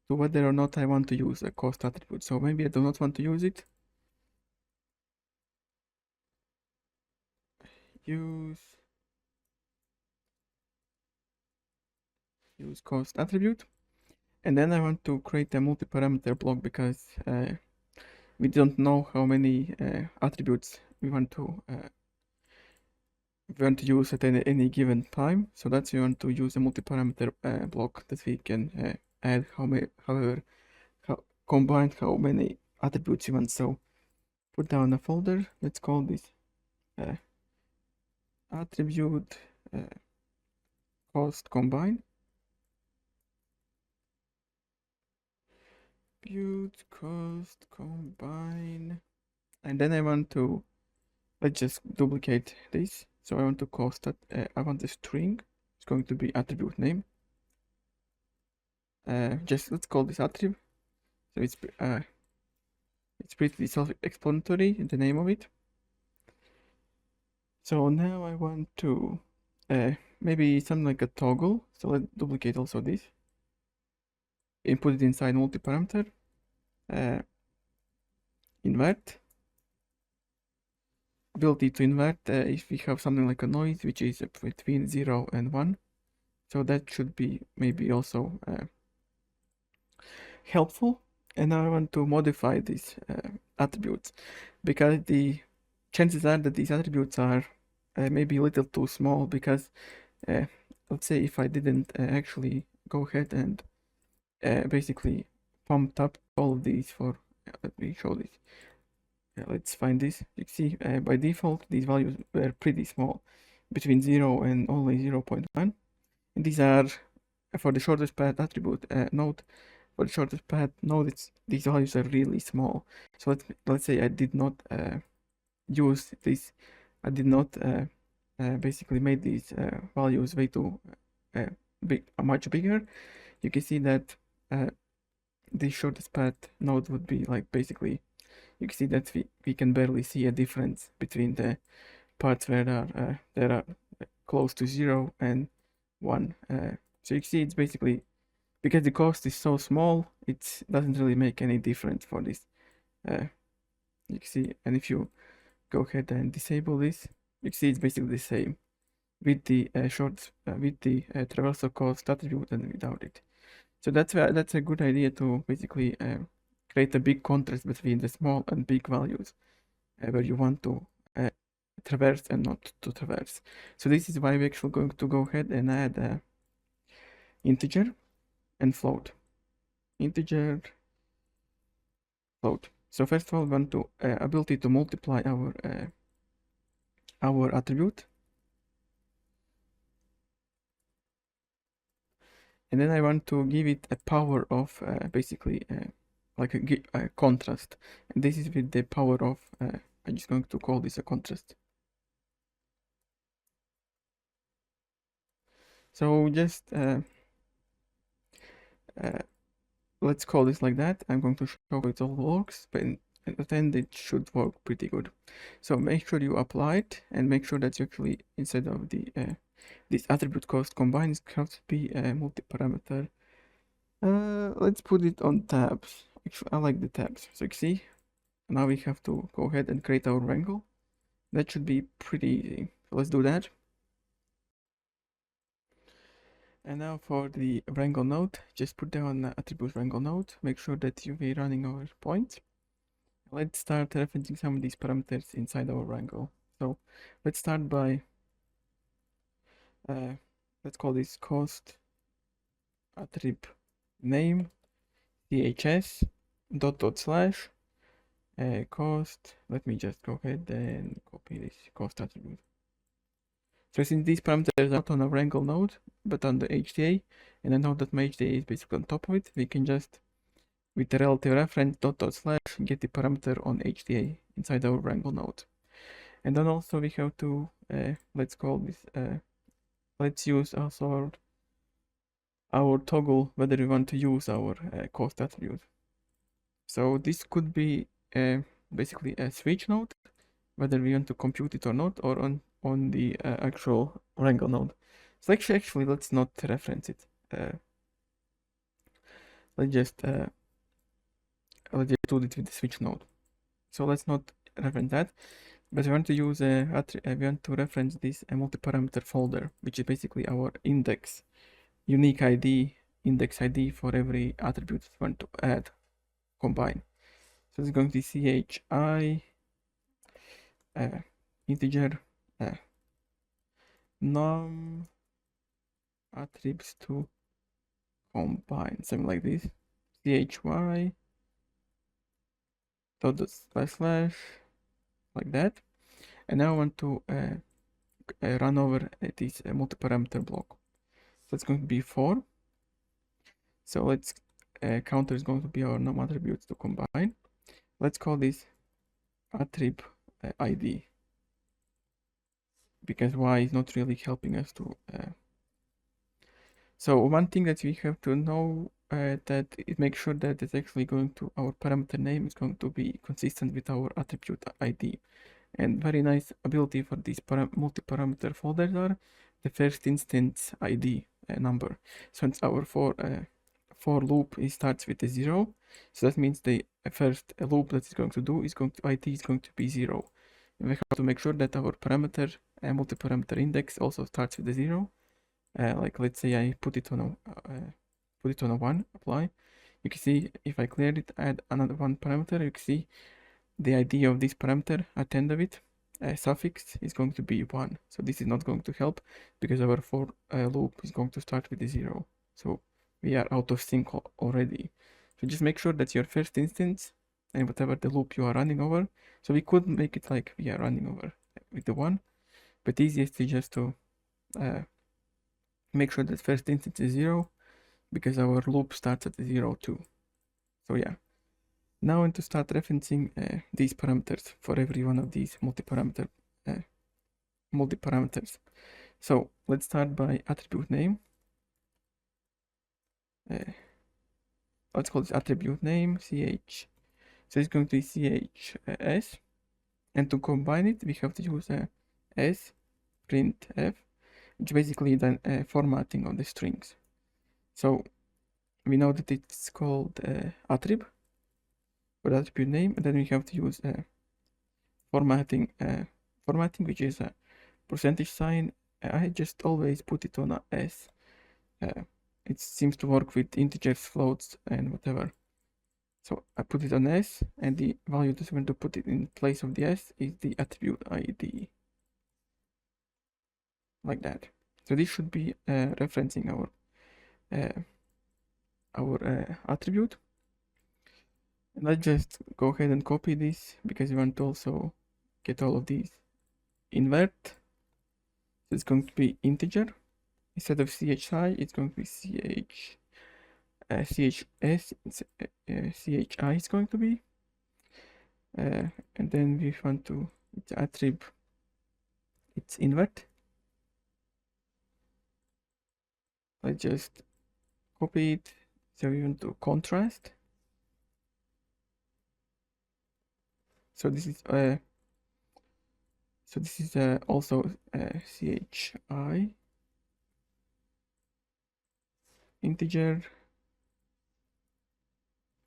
Speaker 1: to whether or not I want to use a cost attribute. So maybe I do not want to use it. Use cost attribute. And then I want to create a multi-parameter block because we don't know how many attributes we want to use at any given time. So that's we want to use a multi-parameter block that we can add combine how many attributes you want. So put down a folder. Let's call this attribute cost combine. Attribute cost combine. And then I want to let's just duplicate this. So I want to cost that I want a string. It's going to be attribute name. Just let's call this attribute. So it's pretty self-explanatory in the name of it. So now I want to maybe something like a toggle. So let's duplicate also this. Input it inside multi-parameter. Invert. Ability to invert if we have something like a noise which is between 0 and 1. So that should be maybe also helpful. And now I want to modify these attributes because the chances are that these attributes are maybe a little too small because let's say if I didn't actually go ahead and basically pumped up all of these for let me show this. Let's find this. You see by default these values were pretty small, between 0 and only 0.1, and these are for the shortest path attribute node. For the shortest path node, these values are really small. So let's say I did not use this. I did not basically made these values way too much bigger. You can see that the shortest path node would be like basically. You can see that we can barely see a difference between the parts where there are close to 0 and 1. So you can see it's basically because the cost is so small, it doesn't really make any difference for this. You can see, and if you go ahead and disable this, you can see it's basically the same with the traversal cost attribute and without it. So that's a good idea to basically create a big contrast between the small and big values where you want to traverse and not to traverse. So this is why we're actually going to go ahead and add integer and float. Integer, float. So first of all, we want to ability to multiply our attribute. And then I want to give it a power of basically like a contrast. And this is with the power of, I'm just going to call this a contrast. So just let's call this like that. I'm going to show how it all works, but at the end it should work pretty good. So make sure you apply it and make sure that you actually, instead of the this attribute cost combined, it has to be a multi-parameter. Let's put it on tabs. Actually, I like the tabs. So you see, now we have to go ahead and create our wrangle. That should be pretty easy. So let's do that. And now for the wrangle node, just put down attribute wrangle node. Make sure that you'll be running our point. Let's start referencing some of these parameters inside our wrangle. So let's start by, let's call this cost attrib name chs dot slash cost. Let me just go ahead and copy this cost attribute. So since these parameters are not on a wrangle node, but on the HTA, and I know that my HTA is basically on top of it, we can just, with the relative reference dot slash, get the parameter on HTA inside our wrangle node. And then also we have to, let's call this, let's use also our toggle whether we want to use our cost attribute. So this could be basically a switch node, whether we want to compute it or not, or on the actual wrangle node. So actually let's not reference it. Let's just do it with the switch node. So let's not reference that, but we want to use we want to reference this multi-parameter folder, which is basically our index, unique ID, index ID for every attribute we want to add, combine. So it's going to be chi integer num attributes to combine, something like this, chy dot slash like that. And now I want to run over this multi-parameter block. So it's going to be 4. So let's counter is going to be our num attributes to combine. Let's call this attrib ID, because y is not really helping us to. So one thing that we have to know that it makes sure that it's actually going to, our parameter name is going to be consistent with our attribute ID. And very nice ability for these multi-parameter folders are the first instance ID number. So it's our for loop, it starts with a 0. So that means the first loop that it's going to do is going to, ID is going to be 0. And we have to make sure that our parameter multi-parameter index also starts with a 0. Like let's say I put it on a 1, apply. You can see if I clear it, add another one parameter, you can see the ID of this parameter at the end of it, suffix, is going to be 1. So this is not going to help because our for loop is going to start with a 0. So we are out of sync already. So just make sure that your first instance and whatever the loop you are running over. So we could make it like we are running over with the 1, but easiest is just to make sure that first instance is 0 because our loop starts at 0 too. So yeah. Now I want to start referencing these parameters for every one of these multi-parameters. So let's start by attribute name. Let's call this attribute name ch. So it's going to be chs, and to combine it, we have to use s printf, which basically then formatting of the strings. So we know that it's called attrib for the attribute name, and then we have to use formatting, which is a percentage sign. I just always put it on a s. It seems to work with integers, floats, and whatever. So I put it on s, and the value that I'm going to put it in place of the s is the attribute ID. like that. So this should be referencing our attribute. And let's just go ahead and copy this because we want to also get all of these. Invert, so it's going to be integer. Instead of CHI, it's going to be CHS, CHI is going to be. And then we want to, its attribute, it's invert. Let's just copy it. So we want to contrast. So this is also CHI integer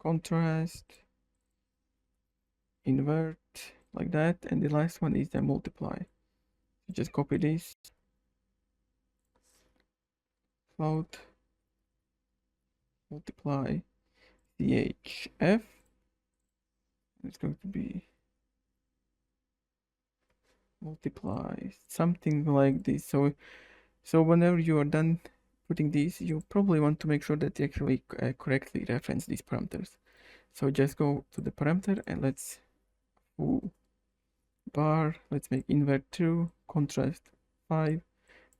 Speaker 1: contrast invert like that, and the last one is the multiply. So just copy this float multiply CHF. It's going to be multiply something like this. So whenever you are done putting these, you probably want to make sure that you actually correctly reference these parameters. So just go to the parameter and let's bar, let's make invert 2, contrast 5,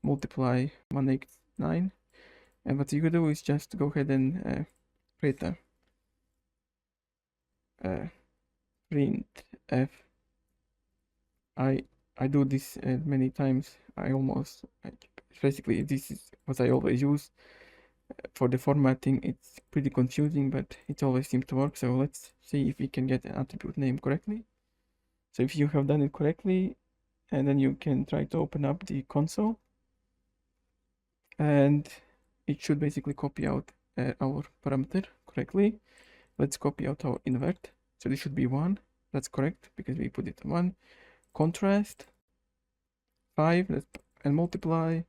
Speaker 1: multiply 189. And what you could do is just go ahead and create a print f. I do this many times. Basically this is what I always use. For the formatting, it's pretty confusing, but it always seems to work. So let's see if we can get an attribute name correctly. So if you have done it correctly, and then you can try to open up the console, and it should basically copy out our parameter correctly. Let's copy out our invert. So this should be 1. That's correct because we put it 1. Contrast 5 and multiply.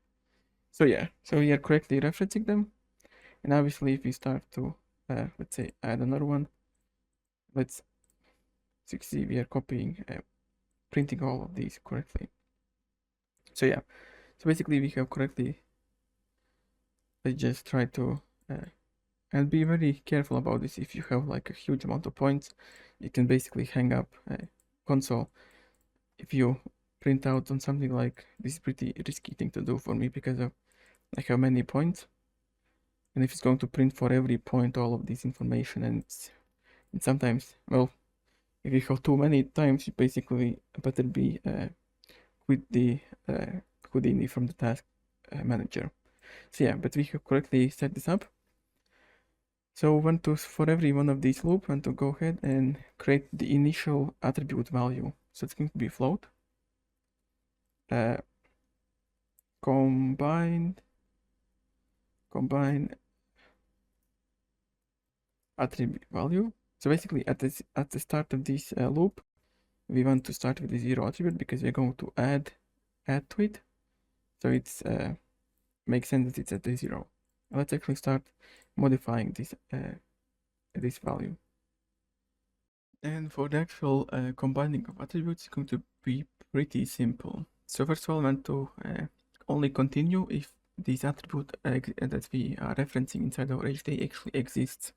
Speaker 1: So yeah, so we are correctly referencing them. And obviously if we start to let's say add another one, let's see we are copying printing all of these correctly. So yeah, so basically we have correctly, let's just try to and be very careful about this. If you have like a huge amount of points, you can basically hang up console. If you print out on something like this, is pretty risky thing to do for me because I have many points, and if it's going to print for every point all of this information, and sometimes, well, if you have too many times, you basically better be quit the Houdini from the task manager. So yeah, but we have correctly set this up. So want to, for every one of these loops, want to go ahead and create the initial attribute value. So it's going to be float. Combine attribute value. So basically at the start of this loop, we want to start with the 0 attribute because we're going to add to it. So it's makes sense that it's at the 0. Let's actually start modifying this value. And for the actual combining of attributes, it's going to be pretty simple. So first of all, I want to only continue if this attribute that we are referencing inside our HDA actually exists.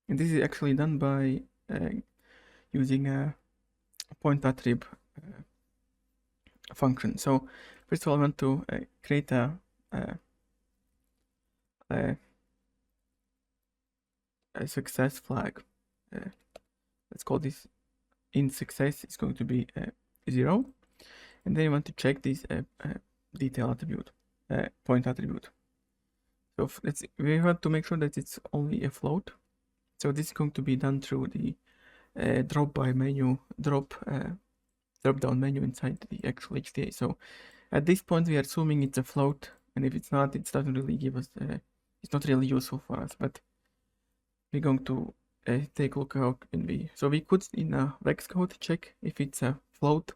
Speaker 1: And this is actually done by using a point attribute function. So first of all, I want to create a success flag. Let's call this in success is going to be 0, and then you want to check this detail attribute, point attribute. So we want to make sure that it's only a float. So this is going to be done through the drop down menu inside the actual HDA. So at this point we are assuming it's a float, and if it's not, it doesn't really give us it's not really useful for us, but we're going to take a look how can be. So we could in a Vex code check if it's a float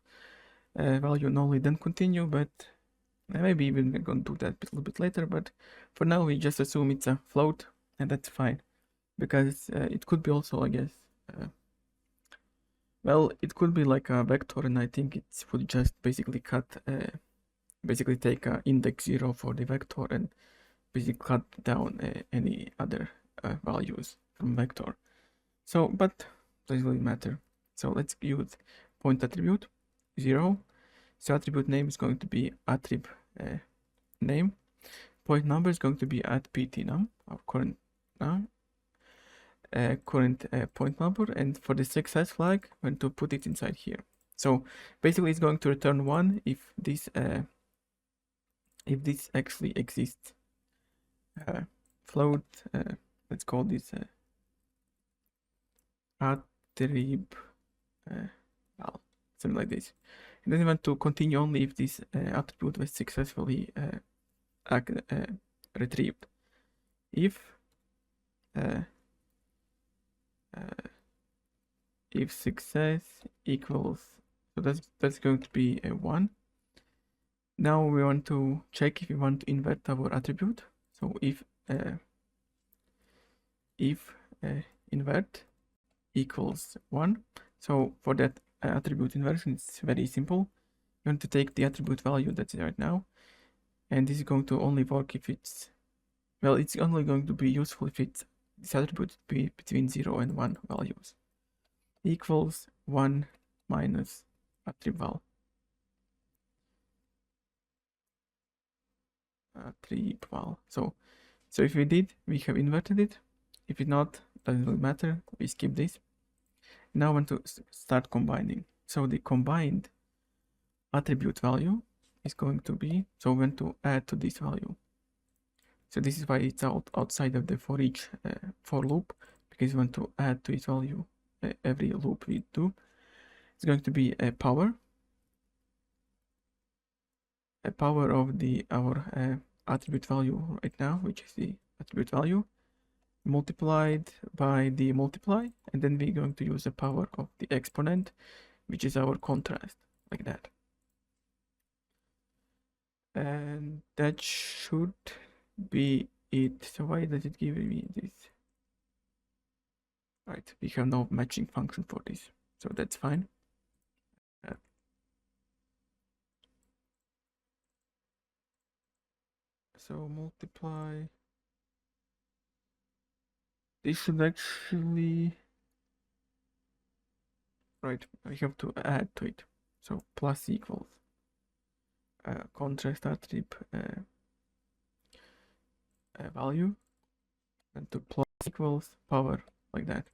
Speaker 1: value only, then continue, but maybe we're going to do that a little bit later. But for now we just assume it's a float, and that's fine, because it could be also, I guess, well, it could be like a vector, and I think it would just basically cut basically take index 0 for the vector and basically cut down any other values from vector. So, but doesn't really matter. So let's use point attribute 0. So attribute name is going to be attrib name. Point number is going to be at ptnum, our current num, point number, and for the success flag, we're going to put it inside here. So basically, it's going to return 1 if this actually exists. Float. Let's call this attrib well, something like this. And then we want to continue only if this attribute was successfully retrieved. If success equals, so that's going to be a 1. Now we want to check if we want to invert our attribute. So if invert equals 1, so for that attribute inversion, it's very simple. You want to take the attribute value that's right now, and this is going to only work if it's, well, it's only going to be useful if it's this attribute be between 0 and 1 values. Equals 1 minus attrib val. Attrib val. So if we did, we have inverted it. If it not, doesn't really matter. We skip this. Now I want to start combining. So the combined attribute value is going to be, so we want to add to this value. So this is why it's outside of the for each for loop, because we want to add to its value every loop we do. It's going to be a power of our attribute value right now, which is the attribute value, multiplied by the multiply, and then we're going to use the power of the exponent, which is our contrast, like that. And that should be it. So why does it give me this? Right, we have no matching function for this, so that's fine. So multiply. This should actually, right, we have to add to it. So plus equals contrast attrib value, and to plus equals power, like that.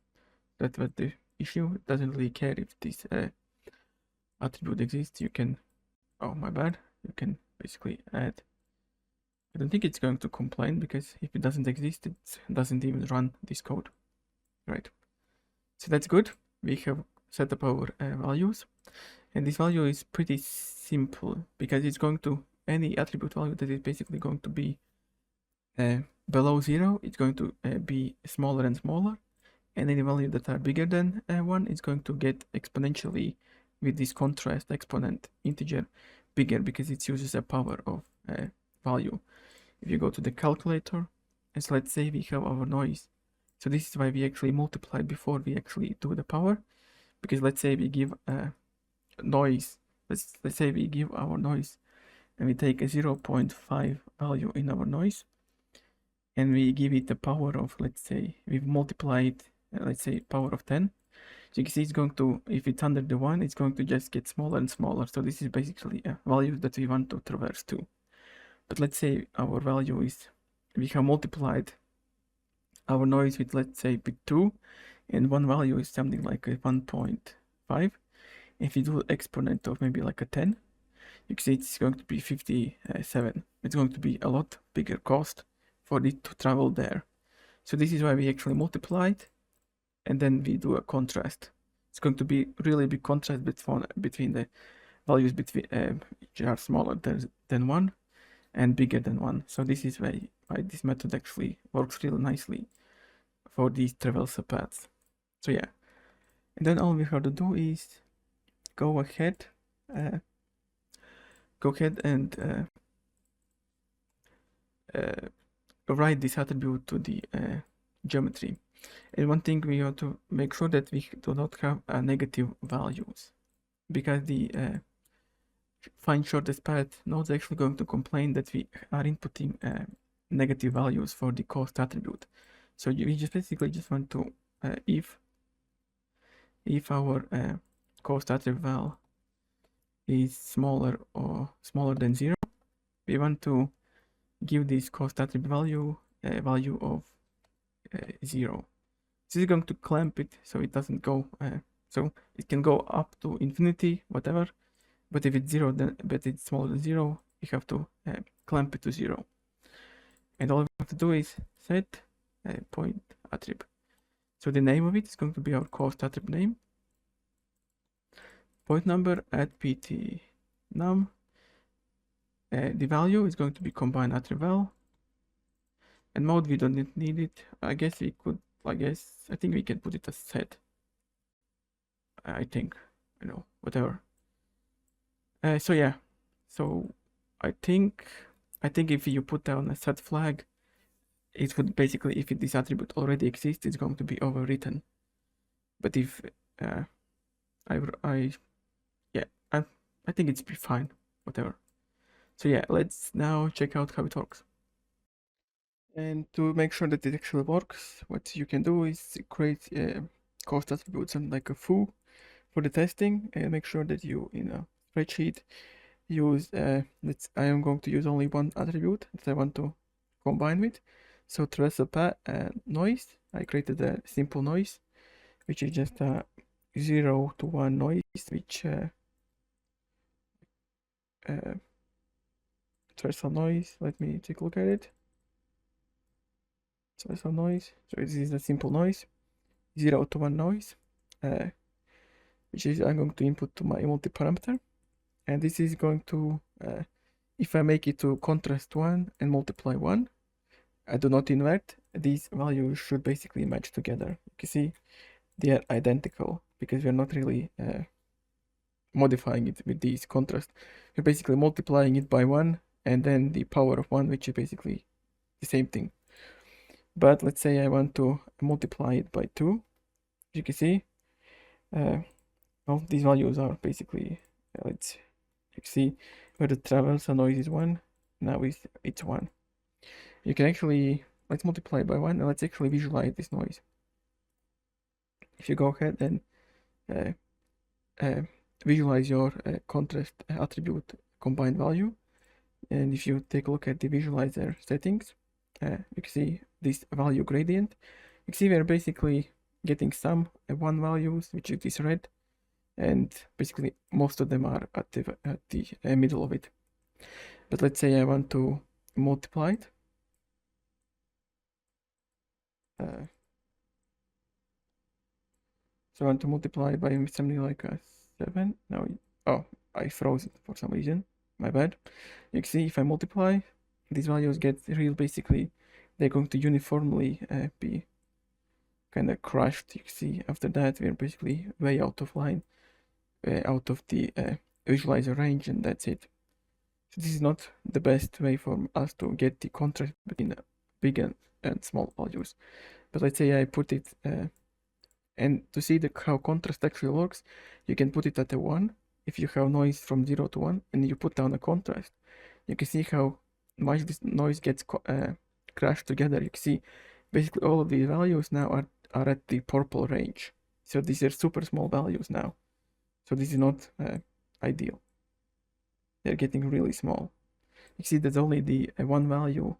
Speaker 1: That was the issue. It doesn't really care if this attribute exists. You can, oh my bad, you can basically add. I don't think it's going to complain, because if it doesn't exist, it doesn't even run this code. Right. So that's good. We have set up our values, and this value is pretty simple, because it's going to, any attribute value that is basically going to be below 0, it's going to be smaller and smaller, and any value that are bigger than 1 is going to get exponentially with this contrast exponent integer bigger, because it uses a power of value. If you go to the calculator, and so let's say we have our noise. So this is why we actually multiply before we actually do the power, because let's say we give a noise, let's say we give our noise, and we take a 0.5 value in our noise, and we give it the power of, let's say we've multiplied, let's say power of 10. So you can see it's going to, if it's under the 1, it's going to just get smaller and smaller. So this is basically a value that we want to traverse to. But let's say our value is, we have multiplied our noise with, let's say, with 2, and one value is something like a 1.5. If you do exponent of maybe like a 10, you can see it's going to be 57. It's going to be a lot bigger cost for it to travel there. So this is why we actually multiplied, and then we do a contrast. It's going to be really big contrast between the values which are smaller than 1 and bigger than 1. So this is why this method actually works really nicely for these traversal paths. So yeah, and then all we have to do is go ahead and write this attribute to the geometry. And one thing we have to make sure that we do not have negative values, because the find shortest path node is actually going to complain that we are inputting negative values for the cost attribute. So we just basically just want to if our cost attribute val is smaller than 0, we want to give this cost attribute value a value of 0. This is going to clamp it so it doesn't go, so it can go up to infinity, whatever, but if it's 0, then but it's smaller than 0, you have to clamp it to 0. And all we have to do is set point attribute. So the name of it is going to be our cost attribute name. Point number at pt num. The value is going to be combined attribute val. And mode, we don't need it. I think we can put it as set. Whatever. So yeah. So I think if you put down a set flag, it would basically, if this attribute already exists, it's going to be overwritten. But if I think it's fine, whatever. So yeah, let's now check out how it works. And to make sure that it actually works, what you can do is create cost attributes and like a foo for the testing, and make sure that you in a spreadsheet use I am going to use only one attribute that I want to combine with. So traversal path noise, I created a simple noise, which is just a 0 to 1 noise, which traversal noise, let me take a look at it. Traversal noise, so this is a simple noise, 0 to 1 noise, which is I'm going to input to my multi-parameter, and this is going to, if I make it to contrast 1 and multiply 1, I do not invert, these values should basically match together. You can see they are identical because we're not really modifying it with these contrast. We're basically multiplying it by 1 and then the power of 1, which is basically the same thing. But let's say I want to multiply it by 2. You can see well, these values are basically, you can see where the traversal noise is 1, now it's 1. You can actually, let's multiply by 1 and let's actually visualize this noise. If you go ahead and visualize your contrast attribute combined value, and if you take a look at the visualizer settings, you can see this value gradient. You can see we're basically getting some 1 values, which is this red, and basically most of them are at the middle of it. But let's say I want to multiply it. So I want to multiply by something like a 7. Now, I froze it for some reason. My bad. You can see if I multiply, these values get real. Basically, they're going to uniformly be kind of crushed. You can see after that we're basically way out of line, out of the visualizer range, and that's it. So this is not the best way for us to get the contrast between big and small values. But let's say I put it, and to see how contrast actually works, you can put it at a 1 if you have noise from 0 to 1, and you put down a contrast. You can see how much this noise gets crashed together. You can see basically all of these values now are at the purple range. So these are super small values now. So this is not ideal. They're getting really small. You see that only the 1 value,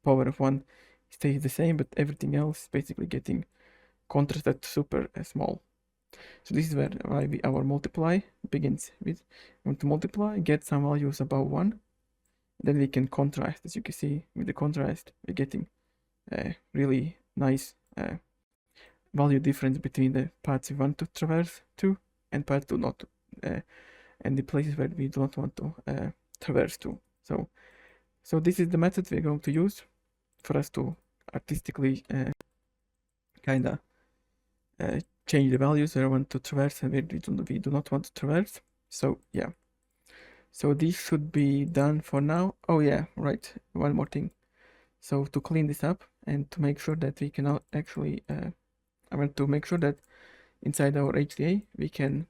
Speaker 1: power of 1, stays the same, but everything else is basically getting contrasted super small. So this is why our multiply begins with. We want to multiply, get some values above 1, then we can contrast. As you can see with the contrast, we're getting a really nice value difference between the paths we want to traverse to and paths do not, and the places where we do not want to traverse to. So this is the method we're going to use for us to artistically kind of change the values where I want to traverse and where we do not want to traverse. So yeah, so this should be done for now. Oh yeah, right, one more thing. So to clean this up and to make sure that we can actually I want to make sure that inside our HDA we can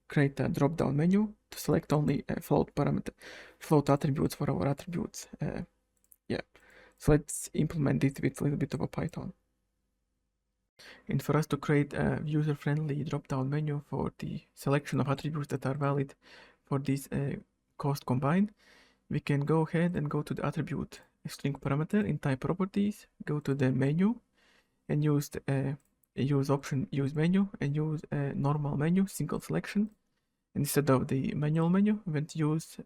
Speaker 1: create a drop-down menu to select only float attributes for our attributes. Yeah, so let's implement it with a little bit of a Python. And for us to create a user-friendly drop-down menu for the selection of attributes that are valid for this cost combined, we can go ahead and go to the attribute string parameter in type properties, go to the menu, and use option use menu and use normal menu single selection. Instead of the manual menu, we want to use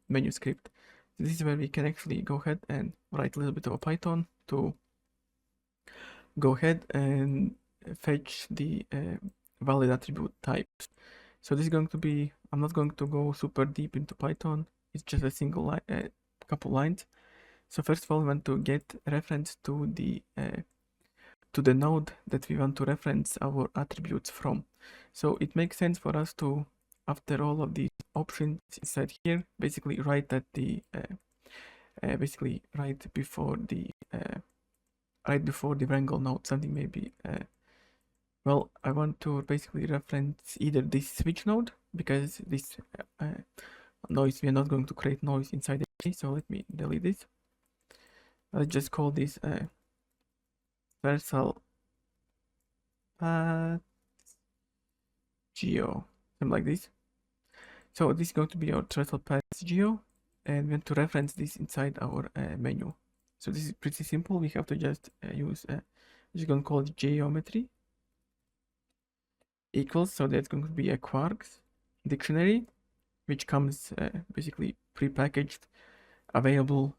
Speaker 1: menu script. So this is where we can actually go ahead and write a little bit of a Python to go ahead and fetch the valid attribute types. So this is going to be, I'm not going to go super deep into Python. It's just a single line, couple lines. So first of all, we want to get reference to the node that we want to reference our attributes from. So it makes sense for us to, after all of these options inside here, basically write that the basically right before the wrangle node, something maybe well, I want to basically reference either this switch node, because this noise, we are not going to create noise inside it. So let me delete this. I'll just call this traversal path geo, something like this. So this is going to be our traversal path geo, and we want to reference this inside our menu. So this is pretty simple. We have to just use just going to call it geometry equals, so that's going to be a quarks dictionary, which comes basically prepackaged, available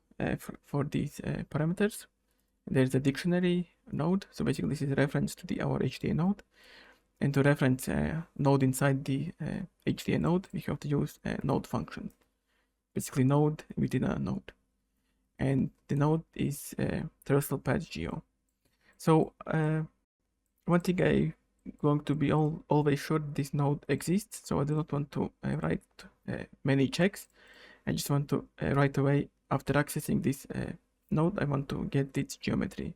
Speaker 1: for these parameters. There's a dictionary node, so basically this is a reference to our HDA node. And to reference a node inside the HDA node, we have to use a node function, basically node within a node. And the node is traversal path geo. So one thing I'm going to be always sure this node exists, so I do not want to write many checks. I just want to right away, after accessing this node, I want to get its geometry.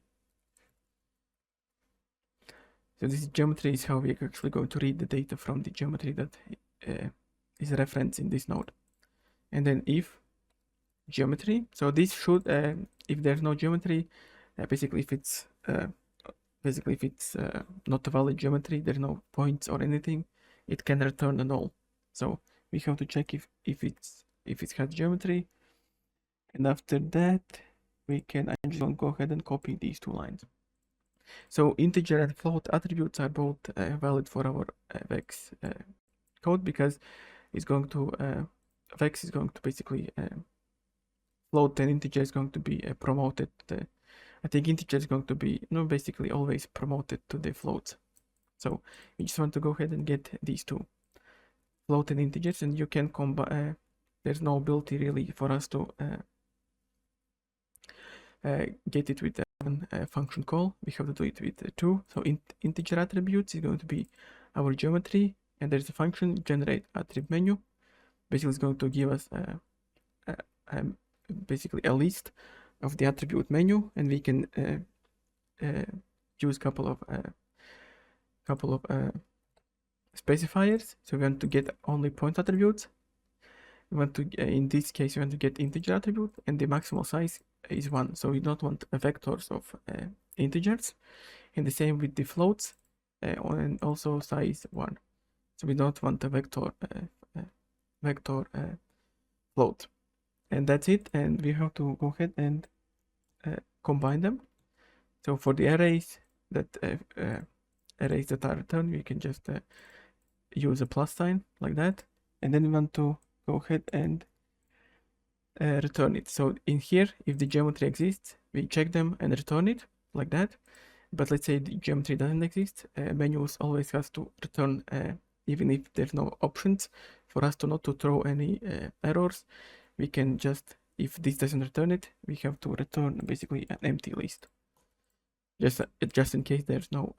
Speaker 1: So this geometry is how we're actually going to read the data from the geometry that is referenced in this node. And then if geometry, so this should, if there's no geometry, basically if it's not a valid geometry, there's no points or anything, it can return a null. So we have to check if it has geometry. And after that, we can, I'm just going to go ahead and copy these two lines. So integer and float attributes are both valid for our vex code, because it's going to vex is going to basically float, and integer is going to be promoted. I think integer is going to be basically always promoted to the floats. So you just want to go ahead and get these two float and integers, and you can combine. There's no ability really for us to get it with one function call. We have to do it with two. So integer attributes is going to be our geometry, and there's a function generate attribute menu. Basically, it's going to give us basically a list of the attribute menu, and we can use couple of specifiers. So we want to get only point attributes. We want to, in this case, we want to get integer attribute, and the maximal size is 1. So we don't want vectors of integers. And the same with the floats, and also size 1. So we don't want a vector float. And that's it. And we have to go ahead and combine them. So for the arrays that are returned, we can just use a plus sign like that, and then we want to go ahead and return it. So in here, if the geometry exists, we check them and return it like that. But let's say the geometry doesn't exist, menus always has to return, even if there's no options for us to not to throw any errors. We can just, if this doesn't return it, we have to return basically an empty list, just in case there's no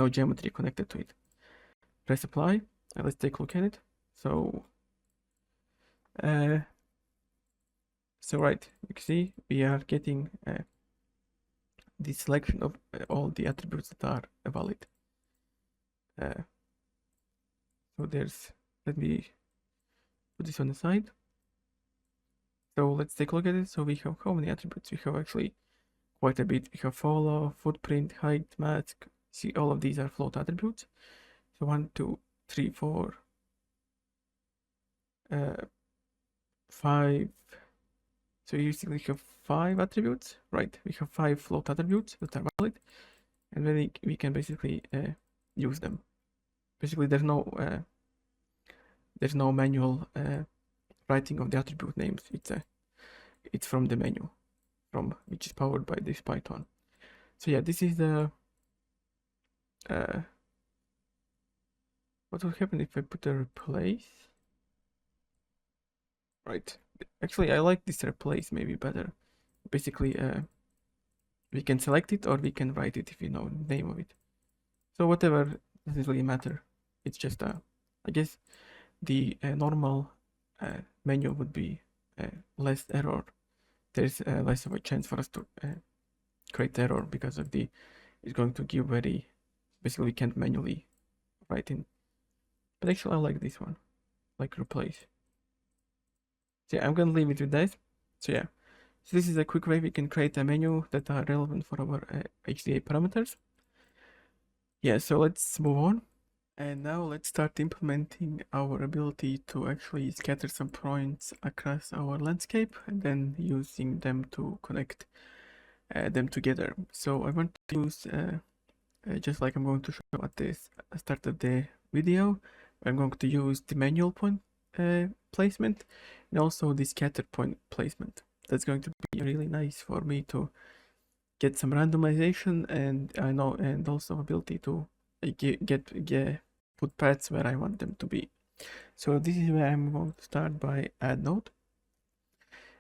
Speaker 1: geometry connected to it. Press apply. Let's take a look at it. So right, you can see we are getting the selection of all the attributes that are valid. So there's, let me put this on the side. So let's take a look at it. So we have how many attributes? We have actually quite a bit. We have follow, footprint, height, mask. See, all of these are float attributes. So 1, 2, 3, 4, 5. So you basically have 5 attributes, right? We have 5 float attributes that are valid, and then we can basically use them. Basically, there's no manual writing of the attribute names. It's from the menu, which is powered by this Python. So yeah, this is the what will happen if I put a replace? Right. Actually, I like this replace maybe better. Basically, we can select it or we can write it if you know the name of it. So whatever, doesn't really matter. It's just I guess the normal menu would be less error. There's less of a chance for us to create error because of it's going to give basically we can't manually write in. But actually I like this one, like replace. So yeah, I'm gonna leave it with that. So yeah, so this is a quick way we can create a menu that are relevant for our HDA parameters. Yeah, so let's move on. And now let's start implementing our ability to actually scatter some points across our landscape and then using them to connect them together. So I want to use, just like I'm going to show at the start of the video, I'm going to use the manual point placement and also the scatter point placement. That's going to be really nice for me to get some randomization and also ability to put paths where I want them to be. So this is where I'm going to start by add node.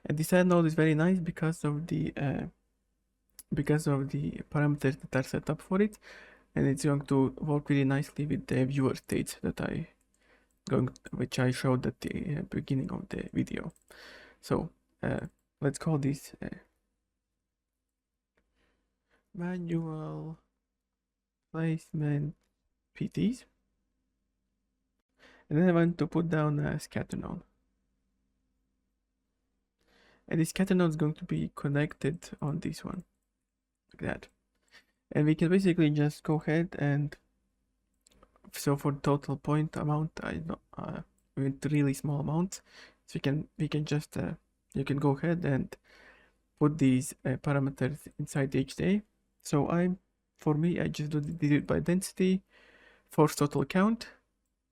Speaker 1: And this add node is very nice because of the parameters that are set up for it, and it's going to work really nicely with the viewer states which I showed at the beginning of the video. So let's call this manual placement PTs. And then I want to put down a scatter node. And this scatter node is going to be connected on this one, like that. And we can basically just go ahead and, so for total point amount, I know with really small amounts, so we can just you can go ahead and put these parameters inside the HDA. So for me, I just did it by density, force total count,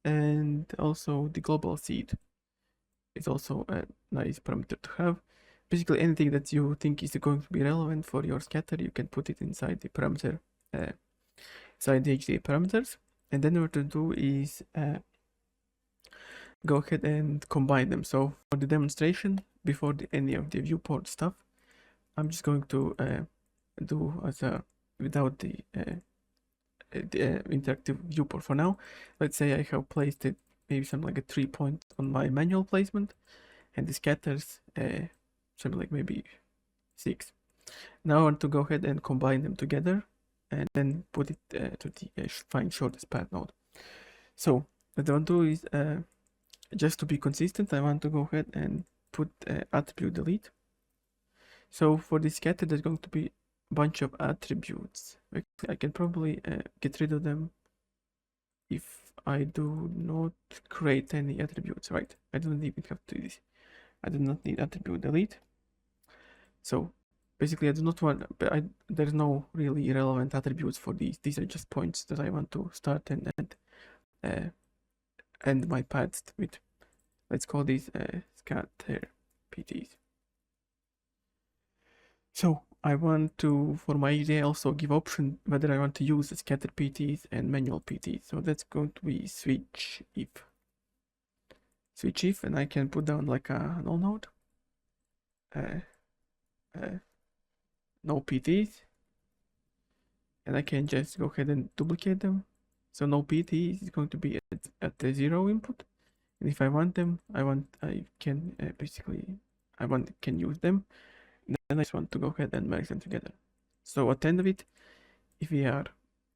Speaker 1: and also the global seed is also a nice parameter to have. Basically, anything that you think is going to be relevant for your scatter, you can put it inside the parameter, inside the HDA parameters. And then what to do is go ahead and combine them. So for the demonstration, before any of the viewport stuff, I'm just going to do without the interactive viewport for now. Let's say I have placed it maybe something like a 3 point on my manual placement, and the scatters something like maybe 6. Now I want to go ahead and combine them together and then put it to the find shortest path node. So what I want to do is just to be consistent, I want to go ahead and put attribute delete. So for the scatter, there's going to be a bunch of attributes. I can probably get rid of them if I do not create any attributes, right? I don't even have to do this. I do not need attribute delete. So basically I do not want, but there's no really relevant attributes for these. These are just points that I want to start and end my paths with. Let's call these scatter PTs. So I want to, for my idea, also give option whether I want to use the scatter PTs and manual PTs. So that's going to be switch if. Switch if, and I can put down like a null node. No PTs. And I can just go ahead and duplicate them. So no PTs is going to be at the 0 input. And if I want them, I can can use them. Then I just want to go ahead and merge them together. So at the end of it, if we are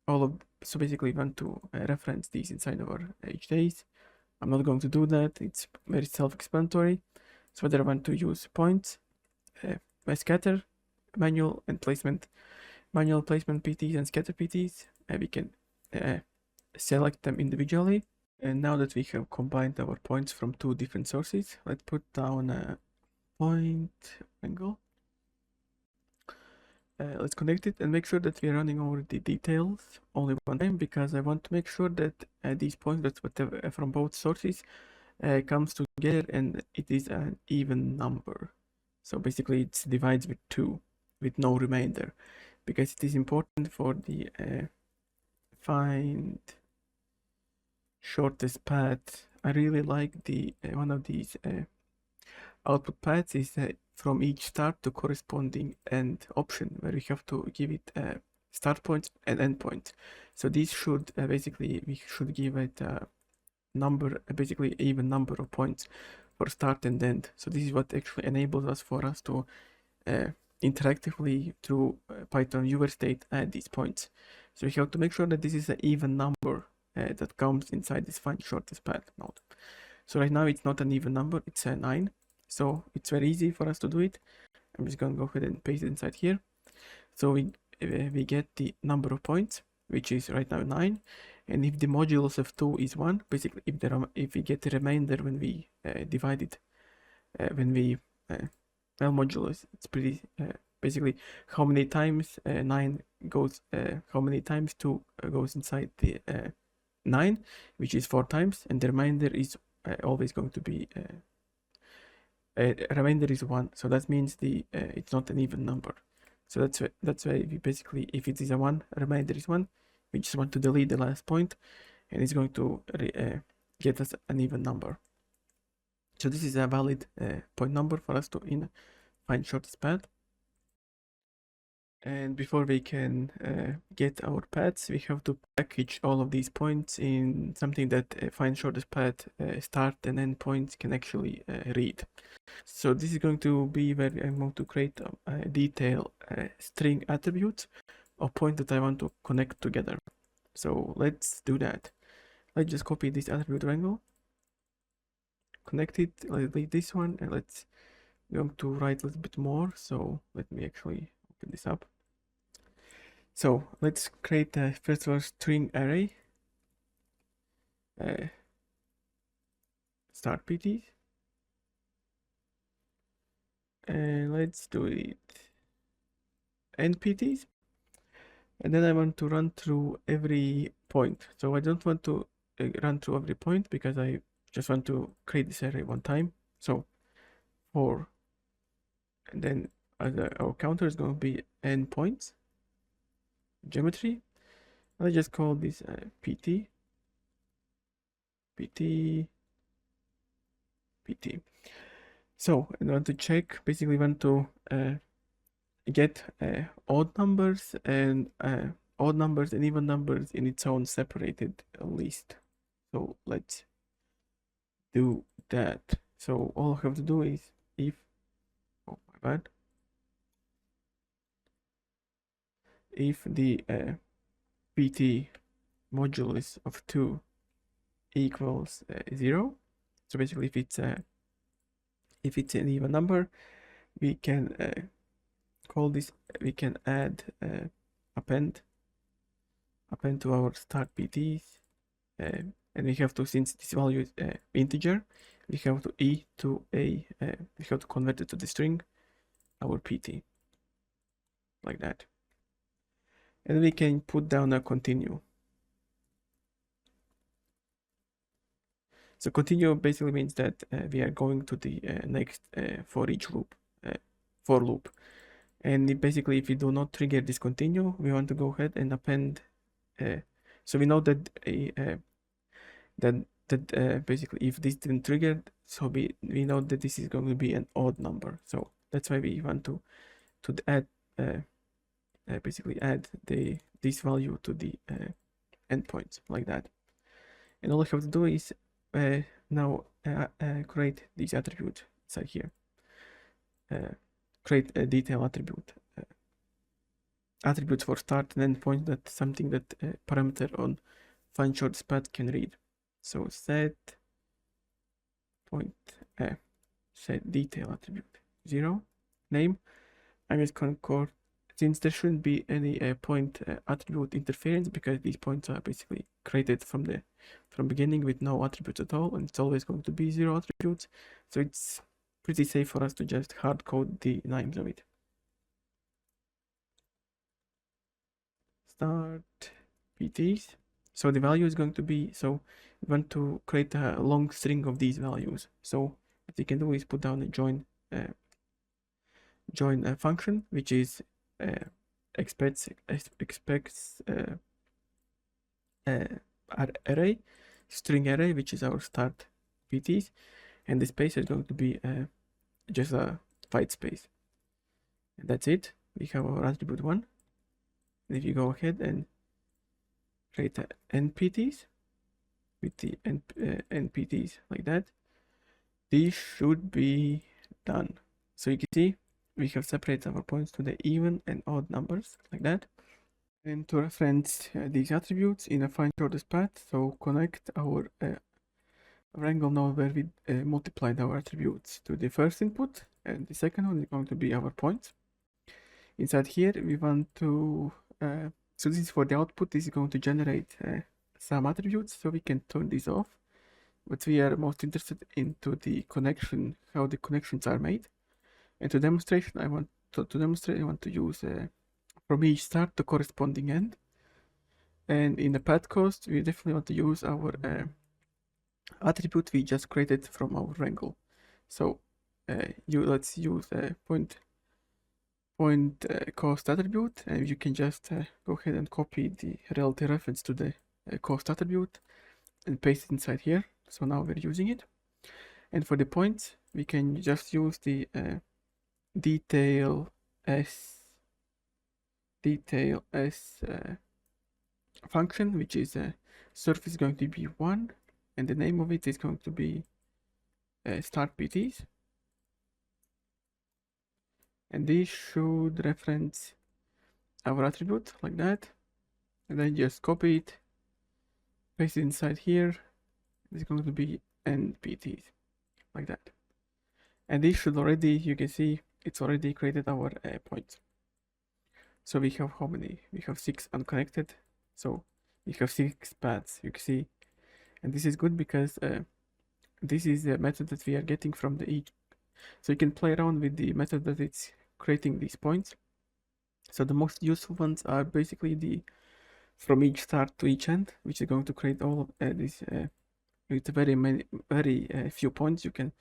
Speaker 1: all of so basically we want to reference these inside our each days. I'm not going to do that, it's very self-explanatory. So whether I want to use points, my scatter, manual placement PTs and scatter PTs, we can select them individually. And now that we have combined our points from two different sources, let's put down a point angle. Let's connect it and make sure that we are running over the details only one time, because I want to make sure that these points that whatever from both sources comes together and it is an even number. So basically it divides with 2 with no remainder, because it is important for the find shortest path. I really like the one of these output paths is from each start to corresponding end option, where we have to give it start points and end points. So these should basically we should give it a number, basically even number of points for start and end. So this is what actually enables us to interactively through Python viewer state add these points. So we have to make sure that this is an even number that comes inside this find shortest path node. So right now it's not an even number, it's a 9. So it's very easy for us to do it. I'm just going to go ahead and paste it inside here. So we get the number of points, which is right now 9. And if the modulus of 2 is 1, basically if we get a remainder when we divide it, when we well, modulus, it's pretty basically how many times 9 goes, how many times 2 goes inside the 9, which is 4 times, and the remainder is always going to be remainder is 1. So that means the it's not an even number. So that's why we basically, if it is a 1, remainder is 1, we just want to delete the last point, and it's going to get us an even number. So this is a valid point number for us to find shortest path. And before we can get our paths, we have to package all of these points in something that find shortest path start and end points can actually read. So this is going to be where I'm going to create a detail string attributes of points that I want to connect together. So let's do that. Let's just copy this attribute wrangle, connect it, let's delete this one, and let's going to write a little bit more. So let me actually open this up. So let's create a first of all string array, start PTs, and let's do it end PTs, and then I want to run through every point. So I don't want to run through every point because I just want to create this array one time. So for, and then our counter is going to be end points geometry. I just call this PT. So I want to check, basically want to get odd numbers and even numbers in its own separated list. So let's do that. So all I have to do is if, oh my bad, if the PT modulus of 2 equals 0. So basically if it's an even number, we can call this, we can add append to our start PTs, and we have to, since this value is integer, we have to we have to convert it to the string, our PT, like that. And we can put down a continue. So continue basically means that we are going to the next for each loop, for loop. And basically, if we do not trigger this continue, we want to go ahead and append. So we know that basically, if this didn't trigger, so we know that this is going to be an odd number. So that's why we want to add basically add this value to the endpoints like that. And all I have to do is now create this attribute inside here. Create a detail attribute attributes for start and end point, that's something that parameter on find shortest path can read. So set point set detail attribute 0 name. I'm just going to call, since there shouldn't be any point attribute interference, because these points are basically created from beginning with no attributes at all, and it's always going to be 0 attributes, so it's pretty safe for us to just hard code the names of it. Start PTs. So the value is going to be, so we want to create a long string of these values. So what we can do is put down a join function, which is expects array, string array, which is our start PTs, and the space is going to be just a white space. And that's it. We have our attribute 1. And if you go ahead and create npts with the npts like that, this should be done. So you can see we have separated our points to the even and odd numbers like that. And to reference these attributes in a find shortest path, so connect our wrangle node where we multiplied our attributes to the first input, and the second one is going to be our points. Inside here we want to so this is for the output. This is going to generate some attributes, so we can turn this off, but we are most interested into the connection, how the connections are made. And to demonstration, I want to use from each start the corresponding end, and in the path cost we definitely want to use our attribute we just created from our wrangle. So let's use point cost attribute, and you can just go ahead and copy the relative reference to the cost attribute and paste it inside here. So now we're using it. And for the points, we can just use the detail s function, which is surface is going to be 1, and the name of it is going to be start PTs. And this should reference our attribute like that, and then just copy it, paste it inside here. It's going to be npts like that, and this should already, you can see it's already created our points. So we have how many? We have 6 unconnected, so we have 6 paths, you can see. And this is good because this is the method that we are getting from the each. So you can play around with the method that it's creating these points. So the most useful ones are basically the from each start to each end, which is going to create all of these with very few points. You can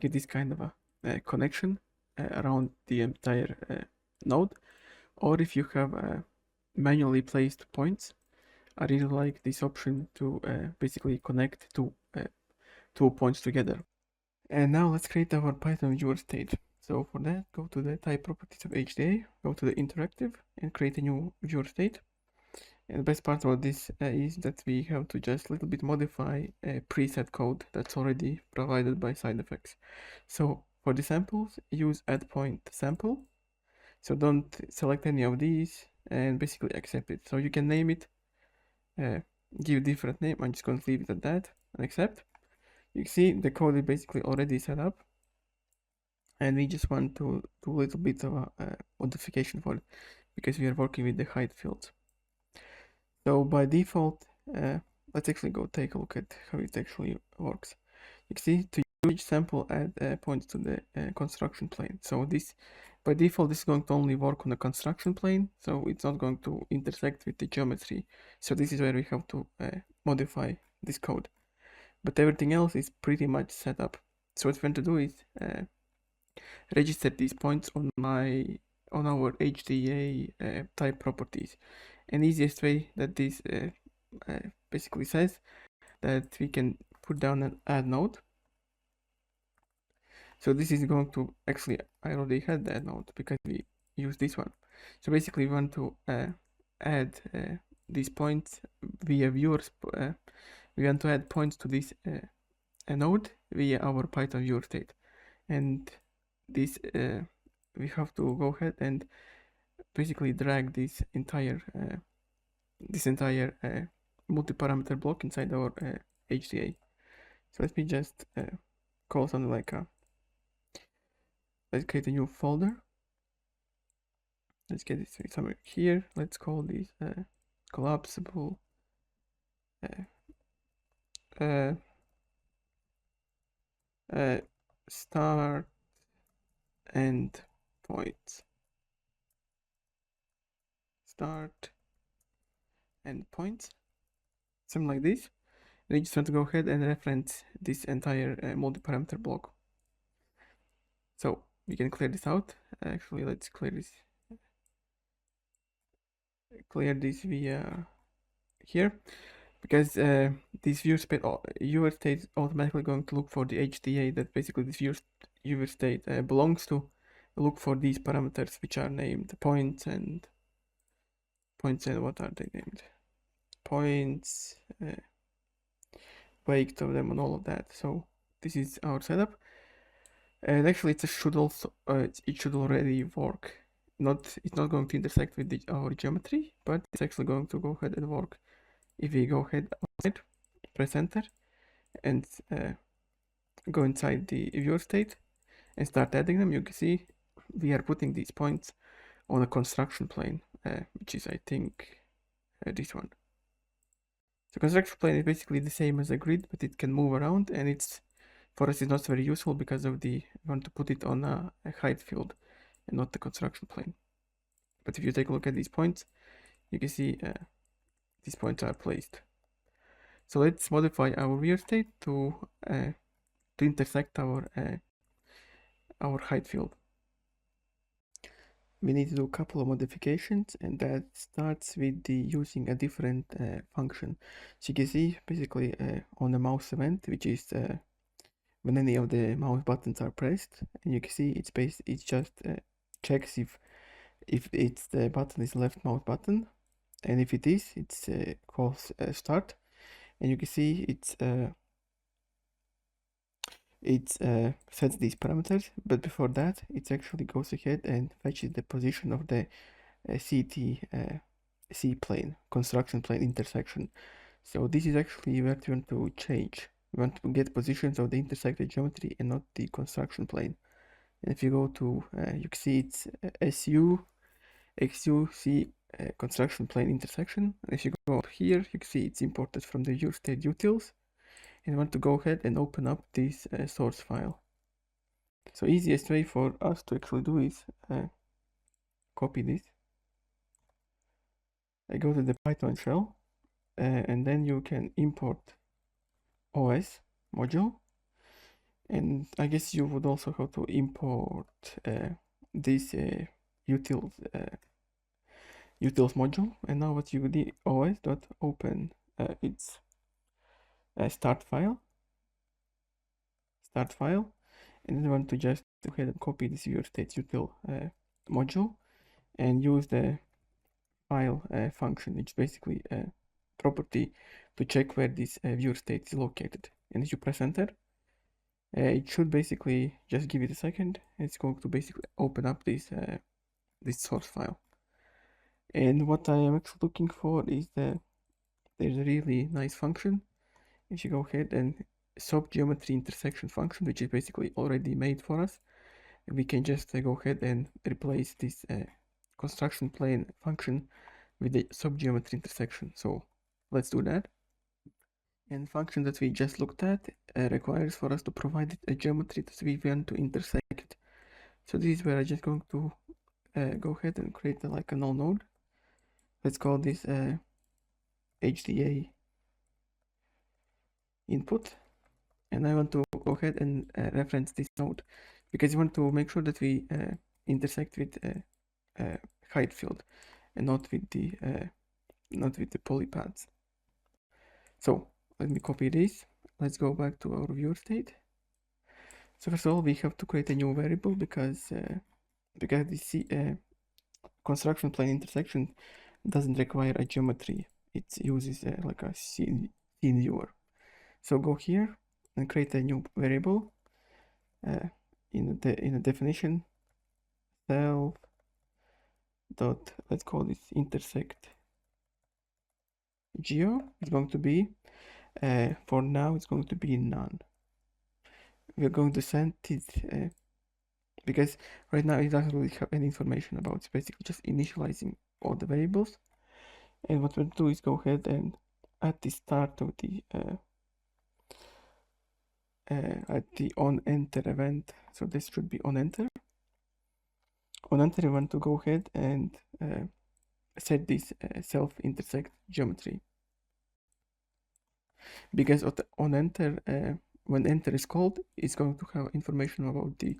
Speaker 1: get this kind of a connection around the entire node. Or if you have manually placed points, I really like this option to basically connect two points together. And now let's create our Python viewer state. So for that, go to the type properties of HDA, go to the interactive, and create a new viewer state. And the best part about this is that we have to just a little bit modify a preset code that's already provided by side effects. So for the samples, use add point sample. So don't select any of these and basically accept it. So you can name it, give different name. I'm just going to leave it at that and accept. You can see the code is basically already set up, and we just want to do a little bit of a modification for it because we are working with the height fields. So by default, let's actually go take a look at how it actually works. You can see to each sample add points to the construction plane. So this, by default, this is going to only work on the construction plane, so it's not going to intersect with the geometry. So this is where we have to modify this code. But everything else is pretty much set up. So what we want to do is register these points on our HDA type properties. And easiest way that this basically says that we can put down an add node. So this is going to actually, I already had that node because we use this one. So basically we want to add these points via viewers. We want to add points to this node via our Python viewer state. And this we have to go ahead and basically drag this entire multi-parameter block inside our HDA. So let me just call something like let's create a new folder. Let's get it somewhere here. Let's call this collapsible uh, start and points. Start and points. Something like this. And you just want to go ahead and reference this entire multi-parameter block. So we can clear this out. Actually, let's clear this via here, because this viewer state is automatically going to look for the HDA that basically this viewer state belongs to. Look for these parameters which are named points and what are they named? Points, weight of them and all of that. So this is our setup. And actually it should already work. It's not going to intersect with our geometry, but it's actually going to go ahead and work if we go ahead outside, press enter, and go inside the viewer state and start adding them. You can see we are putting these points on a construction plane, which is I think this one. So construction plane is basically the same as a grid, but it can move around, and for us it's not very useful because of we want to put it on a height field and not the construction plane. But if you take a look at these points, you can see these points are placed. So let's modify our viewer state to intersect our height field. We need to do a couple of modifications, and that starts with using a different function. So you can see basically on the mouse event, which is when any of the mouse buttons are pressed, and you can see it just checks if the button is left mouse button, and if it is, it's calls start, and you can see it sets these parameters, but before that it actually goes ahead and fetches the position of the C plane, construction plane intersection. So this is actually where we want to change. We want to get positions of the intersected geometry and not the construction plane. And if you go to, you can see it's SU, XU, C, construction plane intersection. And if you go here, you can see it's imported from the viewer state utils. And want to go ahead and open up this source file. So easiest way for us to actually do is copy this. I go to the Python shell, and then you can import OS module, and I guess you would also have to import this utils module. And now what you do, os.open its start file, and then you want to just go ahead and copy this viewer state util module and use the file function, which is basically a property to check where this viewer state is located. And if you press enter, it should basically just give it a second. It's going to basically open up this source file. And what I am actually looking for is there's a really nice function. If you go ahead and subgeometry intersection function, which is basically already made for us, we can just go ahead and replace this construction plane function with the subgeometry intersection. So let's do that. And function that we just looked at requires for us to provide a geometry that we want to intersect. So this is where I'm just going to go ahead and create like a null node. Let's call this HDA input, and I want to go ahead and reference this node because you want to make sure that we intersect with height field and not with the polypaths. So let me copy this. Let's go back to our viewer state. So first of all, we have to create a new variable because this construction plane intersection doesn't require a geometry. It uses like a scene viewer. So go here and create a new variable in the definition self dot, let's call this intersect geo. It's going to be, for now, it's going to be none. We're going to send it, because right now it doesn't really have any information about it. It's basically just initializing all the variables. And what we'll do is go ahead and at the start of the at the on enter event, so this should be on enter. On enter, we want to go ahead and set this self intersect geometry, because of the on enter, when enter is called, it's going to have information about the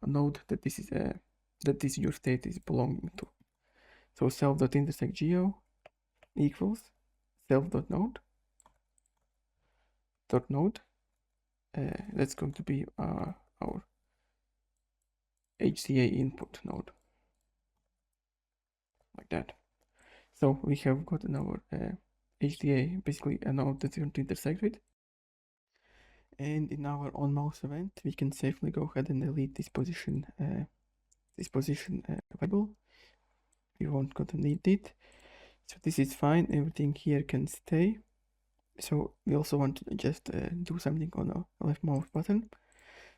Speaker 1: node that this is that this your state is belonging to. So self.intersect geo equals self.node dot node. That's going to be our HCA input node, like that. So we have gotten our HCA, basically a node that we want to intersect with. And in our on mouse event, we can safely go ahead and delete this position variable. We won't going to need it. So this is fine. Everything here can stay. So we also want to just do something on a left mouse button.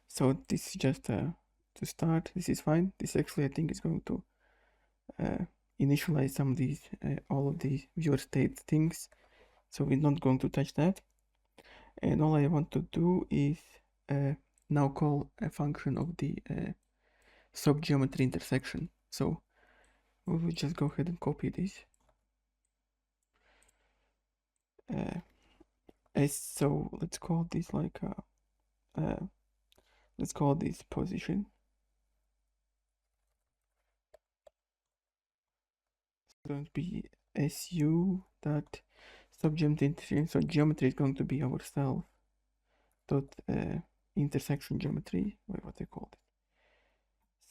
Speaker 1: So this is just to start. This is fine. This actually, I think, is going to initialize some of these, all of these viewer state things. So we're not going to touch that. And all I want to do is now call a function of the subgeometry intersection. So we will just go ahead and copy this. So let's call this like let's call this position. It's going to be su dot subgeometry intersection. So geometry is going to be our self dot intersection geometry. Wait, what they call it?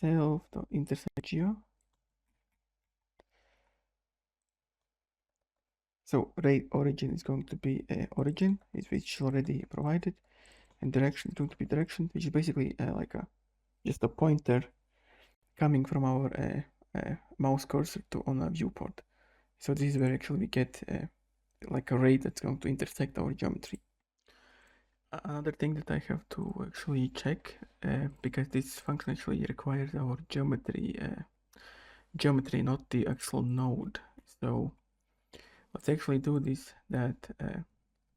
Speaker 1: Self dot intersect geo. So rate origin is going to be origin, which is already provided, and direction is going to be direction, which is basically like just a pointer coming from our mouse cursor to on a viewport. So this is where actually we get like a ray that's going to intersect our geometry. Another thing that I have to actually check, because this function actually requires our geometry, not the actual node. So let's actually do this, that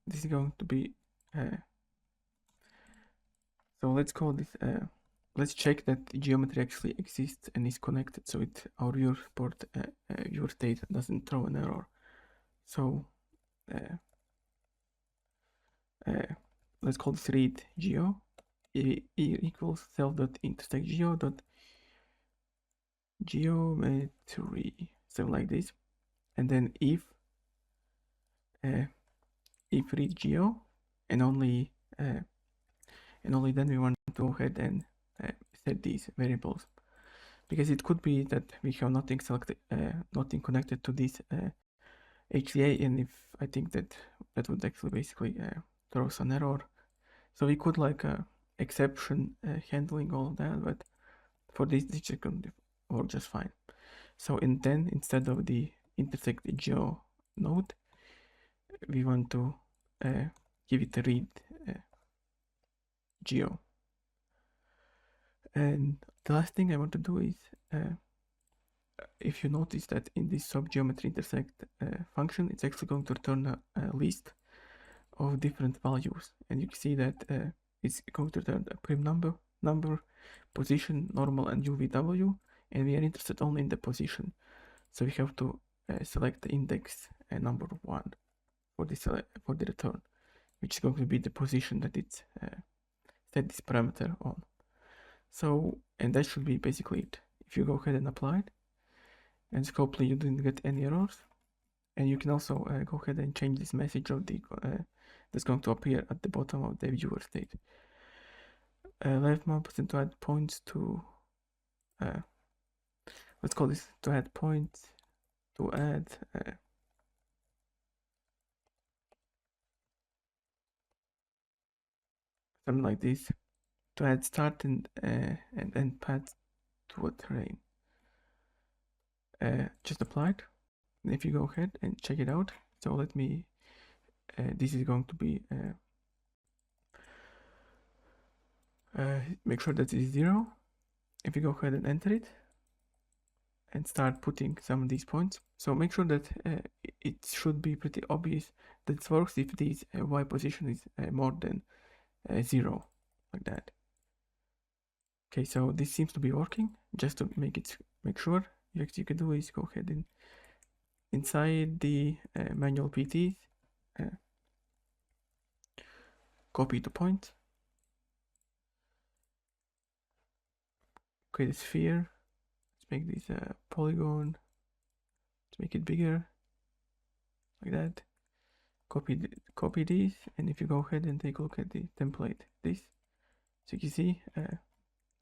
Speaker 1: this is going to be, so let's call this, let's check that the geometry actually exists and is connected, so our viewport, viewer state doesn't throw an error. So let's call this read geo equals self.intersect geo dot geometry, so like this, and then if read geo, and only then we want to go ahead and set these variables, because it could be that we have nothing selected, nothing connected to this HCA, and if I think that would actually basically throw us an error. So we could like exception handling all of that, but for this is going to work just fine. So then instead of the intersect geo node, we want to give it a read geo. And the last thing I want to do is, if you notice that in this subgeometry intersect function, it's actually going to return a list of different values, and you can see that it's going to return a prim number, position, normal, and UVW, and we are interested only in the position. So we have to select the index number 1 for the return, which is going to be the position that it's set this parameter on. So, and that should be basically it. If you go ahead and apply it, and hopefully you didn't get any errors, and you can also go ahead and change this message of the that's going to appear at the bottom of the viewer state. Left mouse button to add points to let's call this to add points to add something like this, to add start and end path to a terrain. just applied. And if you go ahead and check it out, so let me, this is going to be, make sure that it is 0. If you go ahead and enter it and start putting some of these points, so make sure that it should be pretty obvious that it works if this y position is more than 0, like that. Okay, so this seems to be working. Just to make sure, what you can do is go ahead and inside the manual PTs, copy the point, create a sphere. Let's make this a polygon. Let's make it bigger, like that. Copy these, and if you go ahead and take a look at the template, this, so you can see,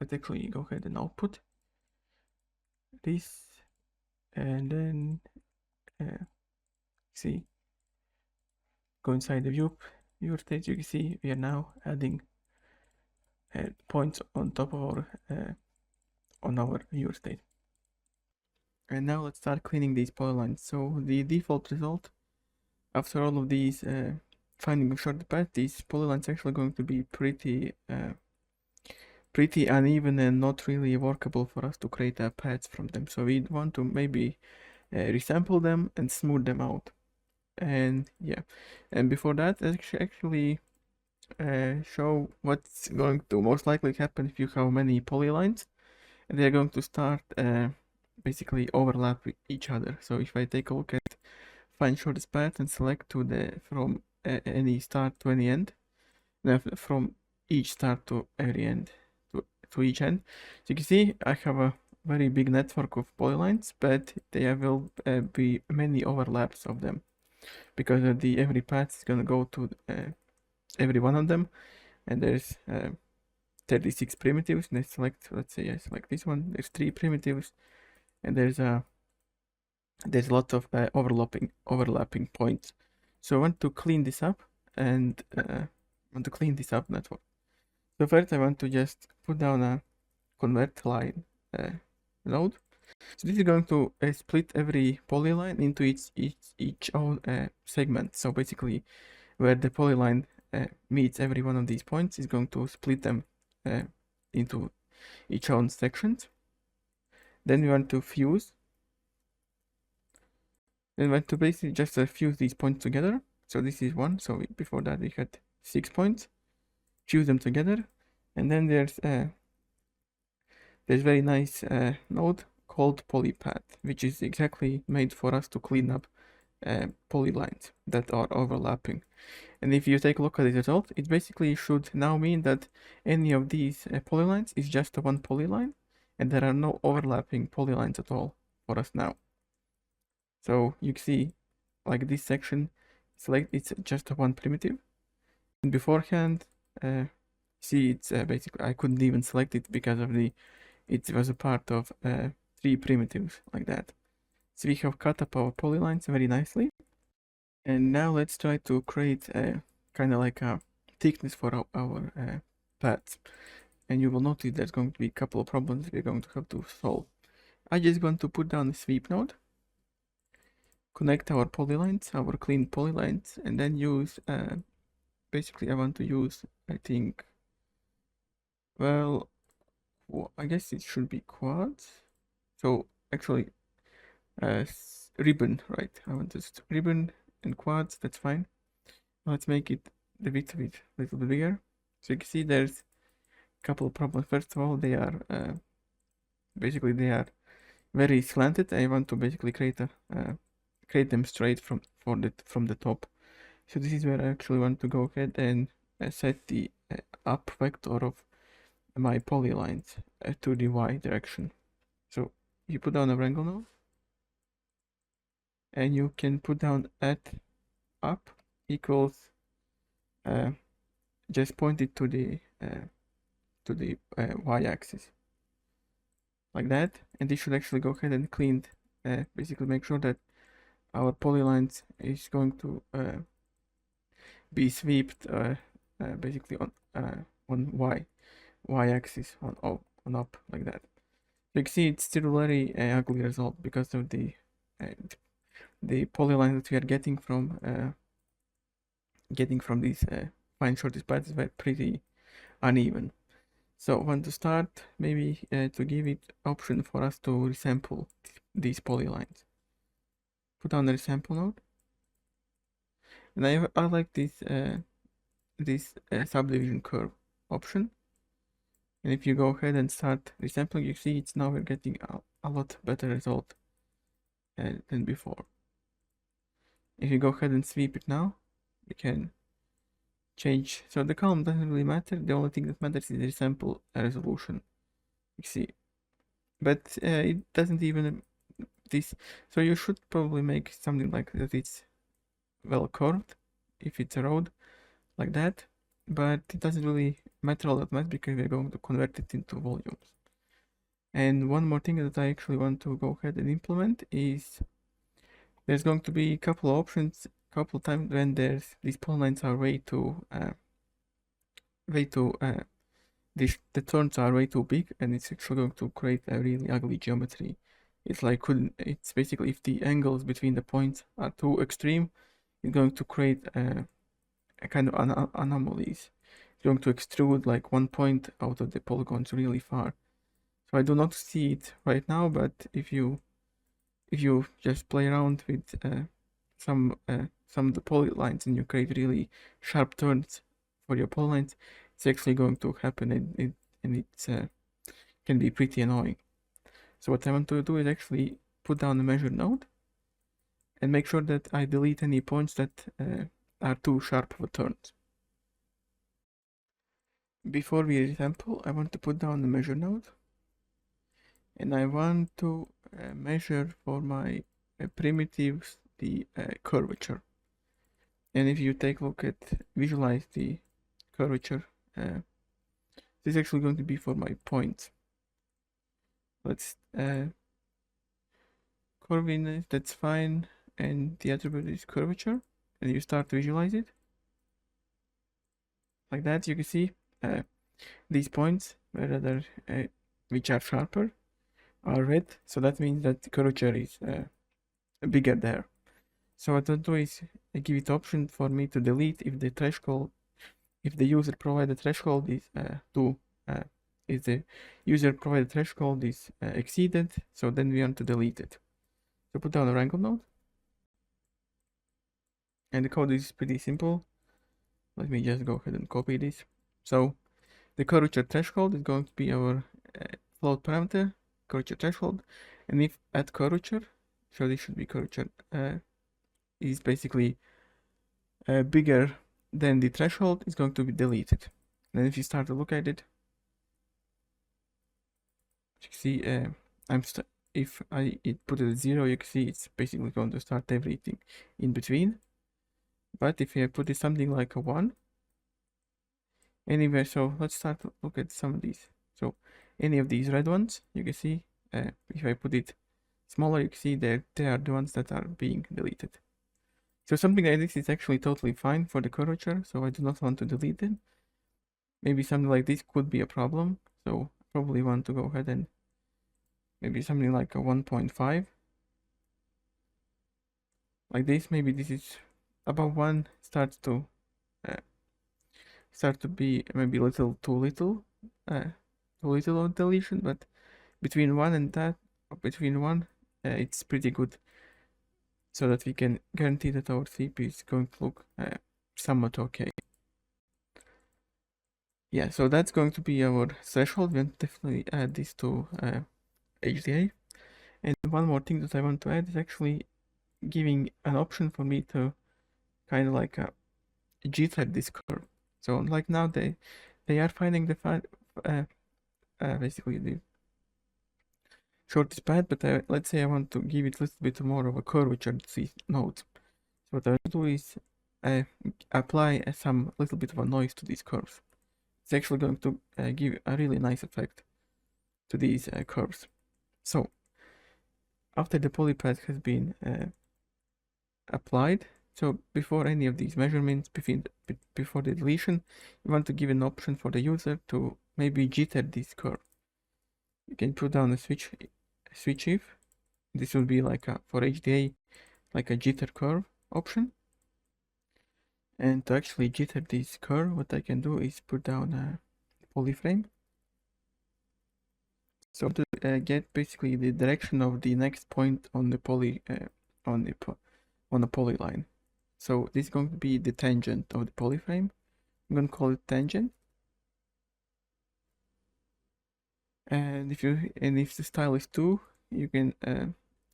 Speaker 1: let's actually go ahead and output this, and then see, go inside the viewer state. You can see we are now adding points on top of our on our viewer state. And now let's start cleaning these polylines. So the default result after all of these finding a short path, these polylines are actually going to be pretty uneven and not really workable for us to create paths from them. So we want to maybe resample them and smooth them out. And yeah, and before that, actually show what's going to most likely happen if you have many polylines, and they're going to start basically overlap with each other. So if I take a look at find shortest path and select to the from any start to any end, then from each start to every end to each end. So you can see I have a very big network of polylines, but there will be many overlaps of them because every path is gonna go to every one of them, and there's 36 primitives. And I select, let's say I select this one. There's 3 primitives, and there's a lot of overlapping points. So I want to clean this up, and network. So first I want to just put down a convert line node. So this is going to split every polyline into each own segment. So basically, where the polyline meets every one of these points is going to split them into each own sections. Then we want to fuse. Then we want to basically just fuse these points together. So this is 1. So before that we had 6 points. Fuse them together, and then there's very nice node called polypath, which is exactly made for us to clean up polylines that are overlapping. And if you take a look at the result, it basically should now mean that any of these polylines is just one polyline, and there are no overlapping polylines at all for us now. So you can see, like this section, it's just one primitive. And beforehand, see, it's basically I couldn't even select it because of it was a part of 3 primitives, like that. So we have cut up our polylines very nicely. And now let's try to create a kind of like a thickness for our paths. And you will notice there's going to be a couple of problems we're going to have to solve. I just want to put down a sweep node, connect our polylines, our clean polylines, and then use basically I want to use, I think, well, I guess it should be quads. So actually ribbon, right? I want just ribbon and quads, that's fine. Now let's make it the width of it a little bit bigger. So you can see there's a couple of problems. First of all, they are basically they are very slanted. I want to basically create them straight from the top. So this is where I actually want to go ahead and set the up vector of my polylines to the y direction. So you put down a wrangle node, and you can put down at up equals just point it to the y-axis, like that, and this should actually go ahead and clean, basically make sure that our polylines is going to be swept basically on y-axis on up, like that. You can see it's still very ugly result because of uh, the polylines that we are getting from these fine shortest paths were pretty uneven. So when to start, maybe to give it option for us to resample these polylines. Put down the resample node, and I like this subdivision curve option. And if you go ahead and start resampling, you see it's now we're getting a lot better result than before. If you go ahead and sweep it now, you can change. So the column doesn't really matter. The only thing that matters is the sample resolution. You see, but it doesn't even this. So you should probably make something like that. It's well curved if it's a road like that, but it doesn't really matter all that much because we're going to convert it into volumes. And one more thing that I actually want to go ahead and implement is there's going to be a couple of options, couple times when these polylines are way too the turns are way too big, and it's actually going to create a really ugly geometry. It's basically if the angles between the points are too extreme, it's going to create a kind of anomalies. It's going to extrude like one point out of the polygons really far. So I do not see it right now, but if you just play around with some of the polylines and you create really sharp turns for your polylines, it's actually going to happen, and it can be pretty annoying. So what I want to do is actually put down the measure node and make sure that I delete any points that are too sharp for turns. Before we resample, I want to put down the measure node, and I want to measure for my primitives the curvature. And if you take a look at visualize the curvature, this is actually going to be for my points. Let's curviness, that's fine, and the attribute is curvature, and you start to visualize it like that. You can see these points rather which are sharper are red, so that means that the curvature is bigger there. So what I'll do is I give it option for me to delete if the user provided threshold is if the user provided threshold is exceeded, so then we want to delete it. So put down a wrangle node, and the code is pretty simple. Let me just go ahead and copy this. So the curvature threshold is going to be our float parameter, curvature threshold, and if at curvature, so this should be curvature, is basically bigger than the threshold, is going to be deleted. And if you start to look at it, you see if I put it at 0, you can see it's basically going to start everything in between. But if I put it something like a 1, anyway, so let's start to look at some of these. So any of these red ones, you can see if I put it smaller, you can see that they are the ones that are being deleted. So something like this is actually totally fine for the curvature, so I do not want to delete it. Maybe something like this could be a problem, so probably want to go ahead and maybe something like a 1.5. Like this, maybe this is above 1 starts to be maybe a little too little of deletion, but between 1 and that, between 1, it's pretty good, so that we can guarantee that our CP is going to look somewhat okay. Yeah, so that's going to be our threshold. We'll definitely add this to HDA. And one more thing that I want to add is actually giving an option for me to kind of like jitter this curve. So like now they are finding the basically the shortest path, but let's say I want to give it a little bit more of a curvature to these nodes. So what I do is apply some little bit of a noise to these curves. It's actually going to give a really nice effect to these curves. So after the polypath has been applied, so before any of these measurements, before the deletion, you want to give an option for the user to maybe jitter this curve. you can put down a switch if. This will be like a, for HDA, like a jitter curve option. And to actually jitter this curve, what I can do is put down a polyframe. So to get basically the direction of the next point on the on the polyline. So this is going to be the tangent of the polyframe. I'm going to call it tangent. And if the style is 2, you can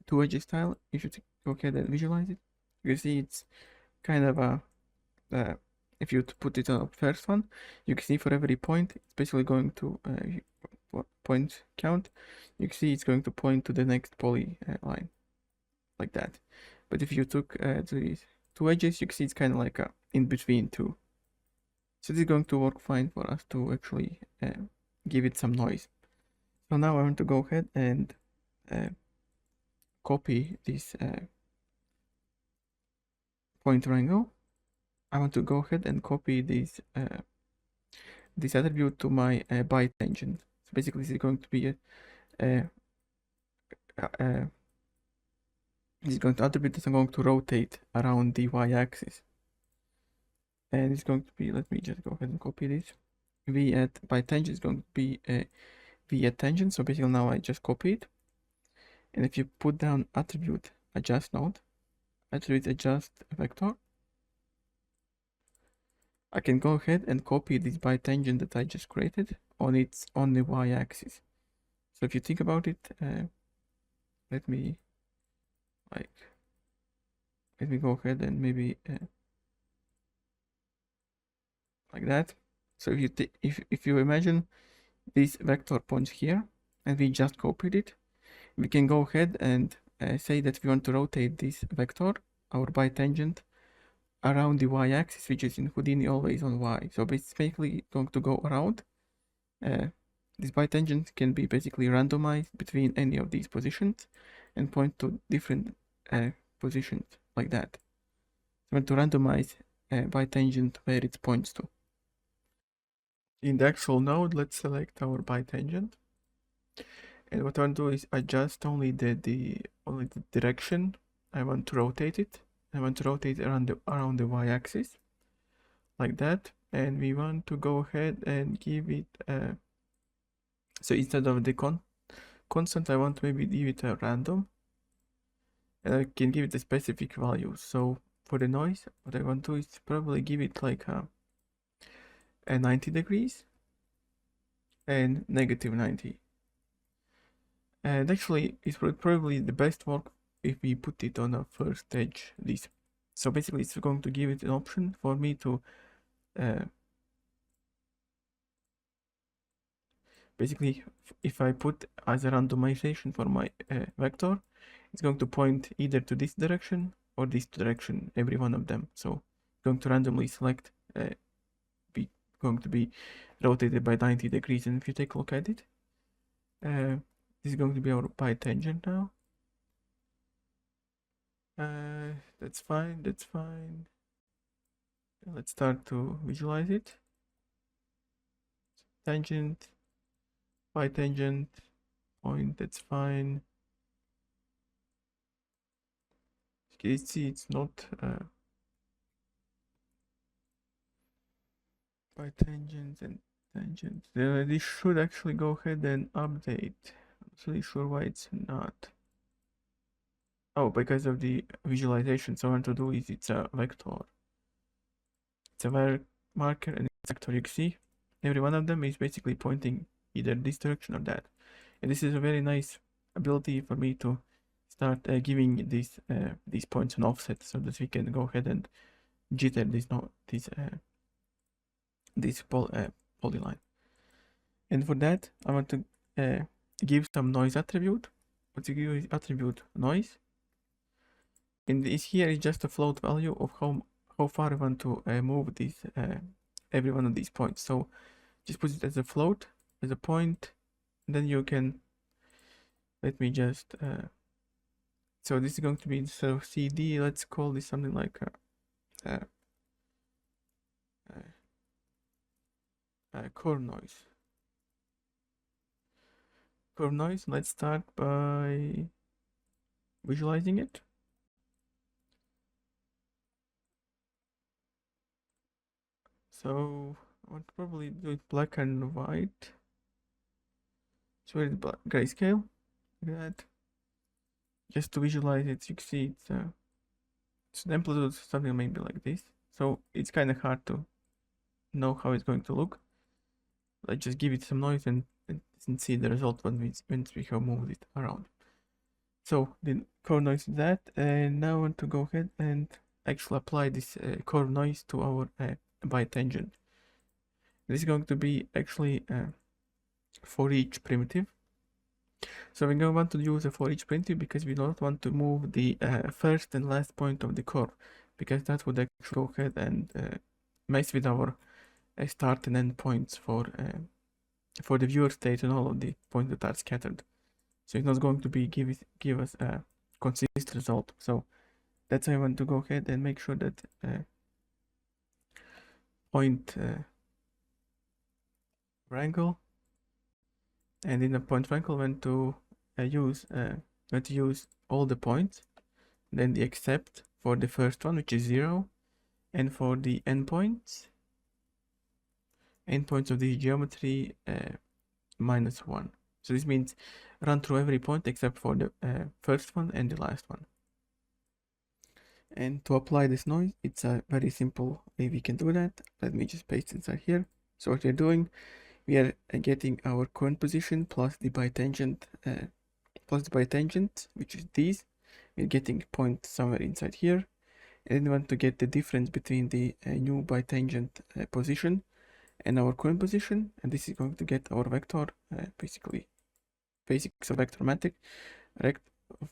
Speaker 1: 2 edge style. You should go ahead and visualize it. You see it's kind of a if you put it on the first one, you can see for every point it's basically going to point count. You can see it's going to point to the next poly line like that. But if you took the 2 edges, you can see it's kind of like a in between 2. So this is going to work fine for us to actually give it some noise. So now I want to go ahead and copy this point triangle. I want to go ahead and copy this attribute to my bitangent. So basically, this is going to be this is going to attribute that I'm going to rotate around the y-axis, and it's going to be. Let me just go ahead and copy this. V at bitangent is going to be V at tangent. So basically, now I just copy it, and if you put down attribute adjust node, attribute adjust vector, I can go ahead and copy this bitangent that I just created on the y-axis. So if you think about it, let me go ahead and maybe like that. So if you imagine this vector points here, and we just copied it, we can go ahead and say that we want to rotate this vector, our bitangent, around the y-axis, which is in Houdini always on y. So basically going to go around. This bitangent can be basically randomized between any of these positions and point to different positions like that. So I want to randomize bitangent where it points to. In the actual node, let's select our bitangent. And what I want to do is adjust only the direction I want to rotate it. I want to rotate around the y-axis like that, and we want to go ahead and give it so instead of the constant, I want to maybe give it a random, and I can give it a specific value. So for the noise, what I want to do is probably give it like a 90 degrees and -90. And actually, it's probably the best work if we put it on a first edge. This. So basically, it's going to give it an option for me to basically, if I put as a randomization for my vector, it's going to point either to this direction or this direction, every one of them. So going to randomly select going to be rotated by 90 degrees. And if you take a look at it, this is going to be our bitangent now. That's fine, that's fine. Let's start to visualize it. Tangent, bitangent, point, that's fine. Okay, see, it's not bitangent and tangent. This should actually go ahead and update. I'm not really sure why it's not. Oh, because of the visualization. So what I want to do is it's a vector. It's a marker and a vector. You can see every one of them is basically pointing either this direction or that. And this is a very nice ability for me to start giving these points an offset so that we can go ahead and jitter this polyline. And for that, I want to give some noise attribute. What you give is attribute noise. And this here is just a float value of how far I want to move this every one of these points. So just put it as a float, as a point, and then you can let me just so this is going to be so CD. Let's call this something like core noise. curve noise. Let's start by visualizing it. So I would probably do it black and white. So where is the grayscale? Like that. Just to visualize it, you can see it's the amplitude something maybe like this. So it's kind of hard to know how it's going to look. Let's just give it some noise and see the result when we have moved it around. So the core noise is that, and now I want to go ahead and actually apply this core noise to our bitangent. This is going to be actually for each primitive. So we're going to want to use a for each primitive because we don't want to move the first and last point of the curve, because that would actually go ahead and mess with our start and end points for the viewer state and all of the points that are scattered. So it's not going to be give us a consistent result. So that's why I want to go ahead and make sure that point wrangle, and in the point wrangle when to use all the points, then the except for the first one, which is 0, and for the endpoints of the geometry -1. So this means run through every point except for the first one and the last one. And to apply this noise, it's a very simple way we can do that. Let me just paste inside here. So what we're doing, we are getting our current position plus the bitangent, which is these. We're getting a point somewhere inside here, and then we want to get the difference between the new bitangent position and our current position, and this is going to get our vector, basically basics of vector mathematics,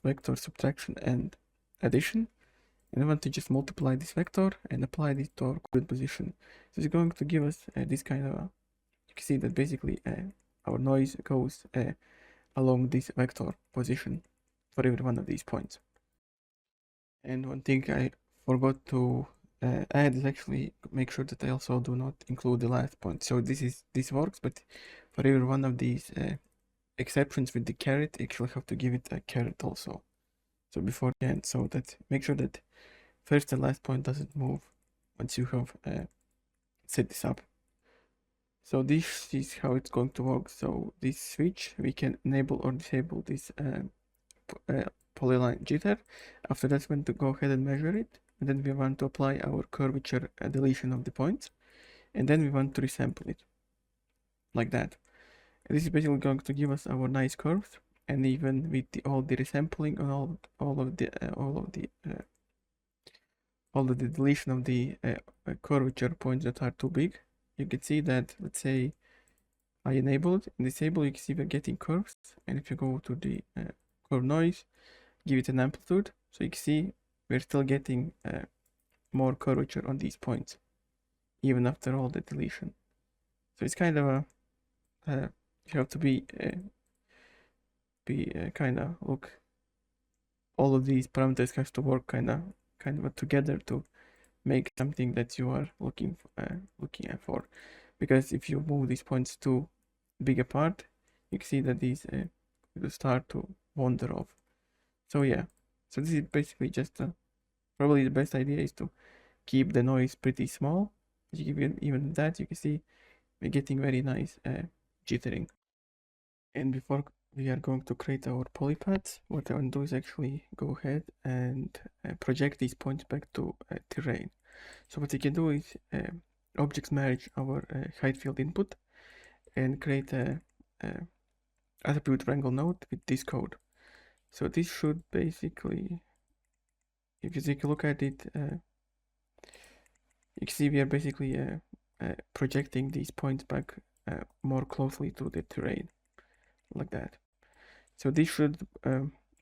Speaker 1: vector subtraction and addition. And I want to just multiply this vector and apply this to our current position. So it's going to give us this kind of you can see that basically our noise goes along this vector position for every one of these points. And one thing I forgot to add is actually make sure that I also do not include the last point. So this works, but for every one of these exceptions with the caret, you actually have to give it a caret also. So before the end, so that make sure that first and last point doesn't move once you have set this up. So this is how it's going to work. So this switch, we can enable or disable this polyline jitter. After that, we want to go ahead and measure it, and then we want to apply our curvature deletion of the points, and then we want to resample it like that. And this is basically going to give us our nice curves, and even with all the resampling and all of the deletion of the curvature points that are too big, you can see that, let's say I enabled and disable, you can see we're getting curves. And if you go to the curve noise, give it an amplitude, so you can see we're still getting more curvature on these points even after all the deletion. So it's kind of a you have to be kind of look, all of these parameters have to work kind of together to make something that you are looking for, because if you move these points too big apart, you can see that these will start to wander off. So yeah, so this is basically just probably the best idea is to keep the noise pretty small. Even that, you can see we're getting very nice jittering. And before we are going to create our polypaths, what I want to do is actually go ahead and project these points back to terrain. So what you can do is objects merge our heightfield input and create a attribute wrangle node with this code. So this should basically, if you take a look at it, you can see we are basically projecting these points back more closely to the terrain, like that. So this should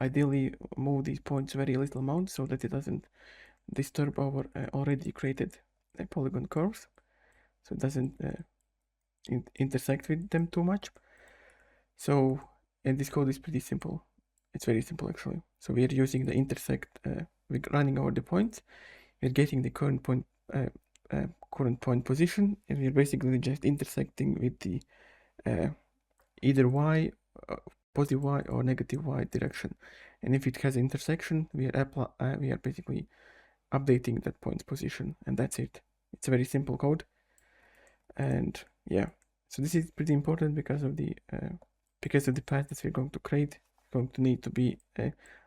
Speaker 1: ideally move these points very little amount so that it doesn't disturb our already created polygon curves, so it doesn't intersect with them too much. So, and this code is pretty simple. It's very simple actually. So we are using the intersect, we're running over the points, we're getting the current point position, and we're basically just intersecting with the either y positive y or negative y direction. And if it has intersection, we are basically updating that point's position, and that's it. It's a very simple code, and yeah. So this is pretty important because of the path that we're going to create. Going to need to be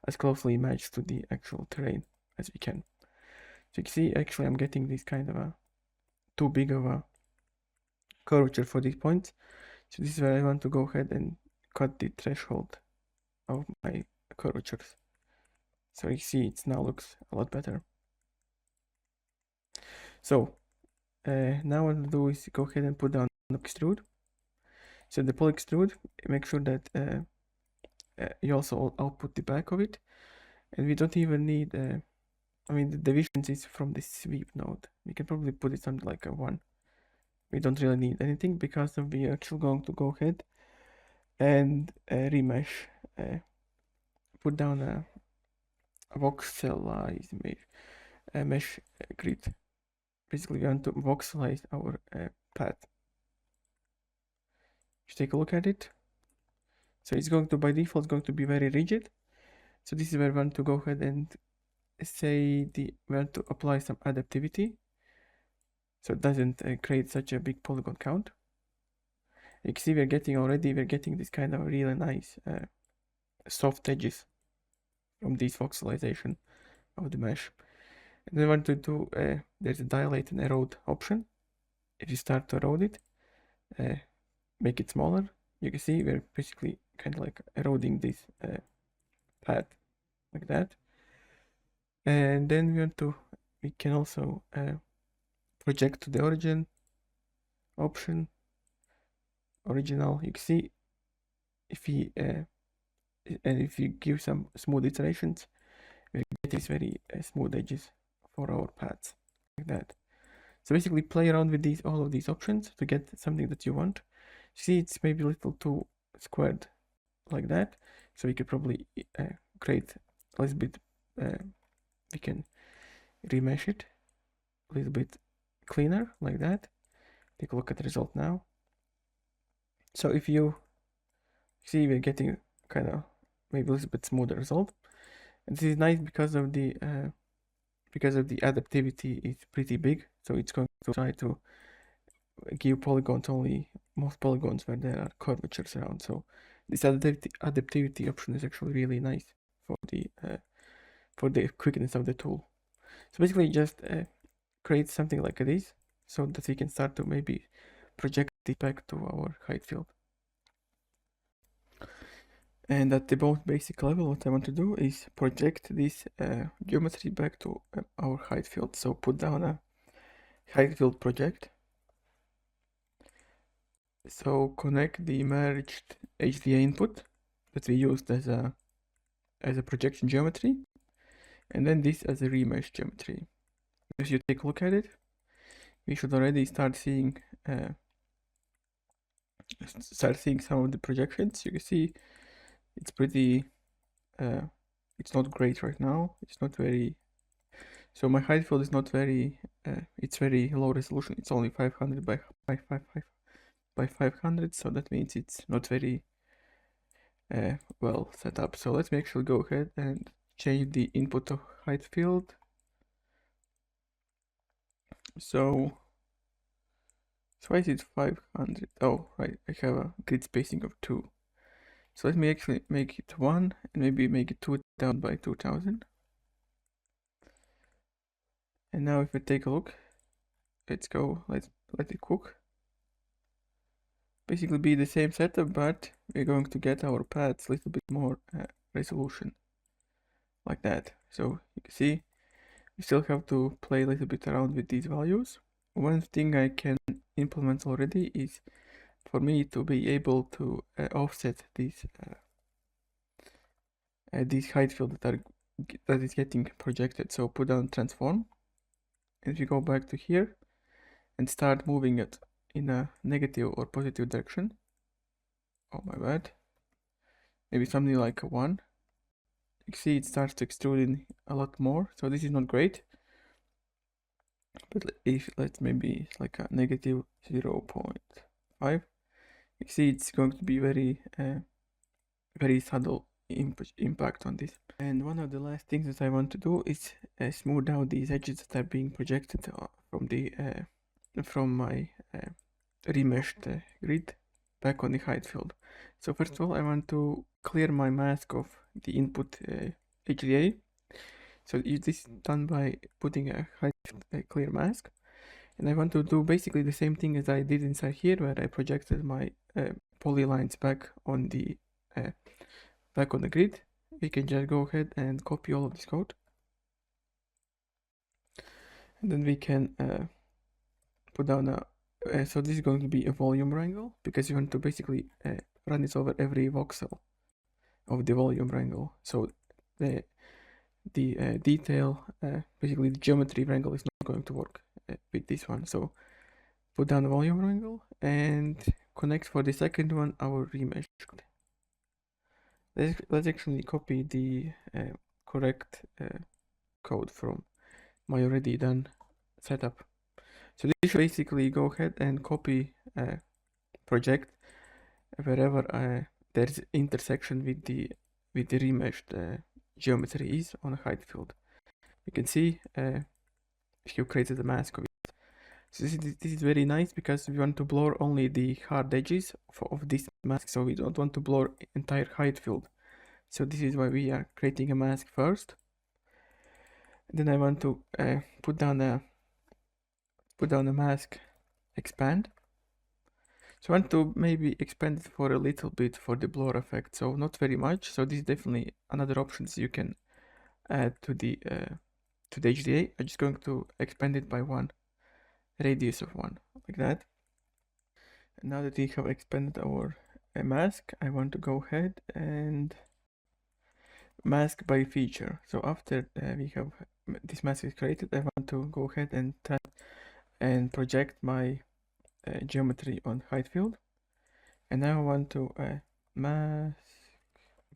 Speaker 1: as closely matched to the actual terrain as we can. So you can see, actually, I'm getting this kind of a too big of a curvature for this point. So this is where I want to go ahead and cut the threshold of my curvatures. So you see it now looks a lot better. So now what I'll do is go ahead and put down extrude. So the poly extrude, make sure that you also output the back of it. And we don't even need, I mean, the divisions is from the sweep node. We can probably put it something like a 1. We don't really need anything because we are actually going to go ahead and remesh, put down a voxelize mesh grid. Basically, we want to voxelize our path. If you take a look at it, so it's going to, by default, it's going to be very rigid. So this is where we want to go ahead and say we want to apply some adaptivity, so it doesn't create such a big polygon count. You can see we're getting this kind of really nice soft edges from this voxelization of the mesh. And then we want to do, there's a dilate and erode option. If you start to erode it, make it smaller, you can see we're basically kind of like eroding this path like that. And then we can also project to the origin option, original. You can see if you give some smooth iterations, we get these very smooth edges for our paths like that. So basically play around with all of these options to get something that you want. See, it's maybe a little too squared like that, so we could probably create a little bit, we can remesh it a little bit cleaner like that. Take a look at the result now. So if you see, we're getting kind of maybe a little bit smoother result, and this is nice because of the adaptivity is pretty big, so it's going to try to give polygons only most polygons where there are curvatures around. So this adaptivity option is actually really nice for the quickness of the tool. So basically just create something like this so that we can start to maybe project it back to our height field. And at the most basic level, what I want to do is project this geometry back to our height field. So put down a height field project. So connect the merged HDA input that we used as a projection geometry, and then this as a remesh geometry. If you take a look at it, we should already start seeing some of the projections. You can see it's pretty, it's not great right now. It's not very, so my height field is not very, it's very low resolution. It's only 500 by 500, so that means it's not very well set up. So let's actually go ahead and change the input of height field. So why is it 500? Oh, right, I have a grid spacing of 2. So let me actually make it 1 and maybe make it 2000 by 2000. And now if I take a look, let's let it cook. Basically be the same setup, but we're going to get our paths a little bit more resolution like that. So you can see we still have to play a little bit around with these values. One thing I can implement already is for me to be able to offset these height field that is getting projected. So put down transform, and if you go back to here and start moving it in a negative or positive direction, oh my bad, maybe something like a 1, you can see it starts to extrude in a lot more. So this is not great, but if let's maybe like a negative 0.5, you see it's going to be very very subtle impact on this. And one of the last things that I want to do is smooth out these edges that are being projected from my remeshed grid back on the height field. So first of all, I want to clear my mask of the input HDA. So this is done by putting a height clear mask. And I want to do basically the same thing as I did inside here, where I projected my polylines back on the grid. We can just go ahead and copy all of this code, and then we can put down a. So this is going to be a volume wrangle, because you want to basically run this over every voxel of the volume wrangle. So the detail, basically the geometry wrangle, is not going to work with this one. So put down the volume wrangle and connect for the second one our remesh. Let's actually copy the correct code from my already done setup. So this should basically go ahead and copy project wherever there's intersection with the remeshed geometry is on a height field. You can see you created a mask of it. So this is very nice, because we want to blur only the hard edges of this mask, so we don't want to blur entire height field. So this is why we are creating a mask first. Then I want to put down a mask expand. So I want to maybe expand it for a little bit for the blur effect, so not very much. So this is definitely another option you can add to the HDA. I'm just going to expand it by 1 radius of 1, like that. And now that we have expanded our mask, I want to go ahead and mask by feature. So after we have this mask is created, I want to go ahead and project my geometry on height field, and now I want to mask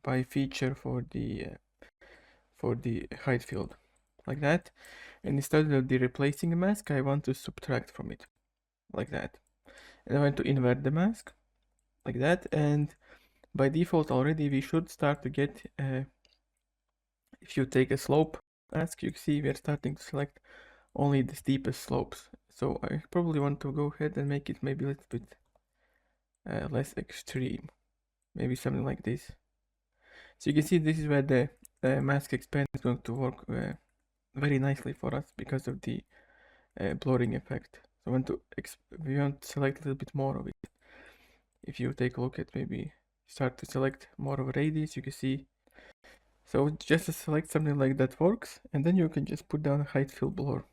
Speaker 1: by feature for the height field, like that. And instead of the replacing a mask, I want to subtract from it, like that. And I want to invert the mask, like that. And by default already we should start to get if you take a slope mask, you see we are starting to select only the steepest slopes. So I probably want to go ahead and make it maybe a little bit less extreme, maybe something like this. So you can see this is where the mask expand is going to work very nicely for us because of the blurring effect. So we want to select a little bit more of it. If you take a look at, maybe start to select more of a radius, you can see. So just to select something like that works, and then you can just put down a height field blur.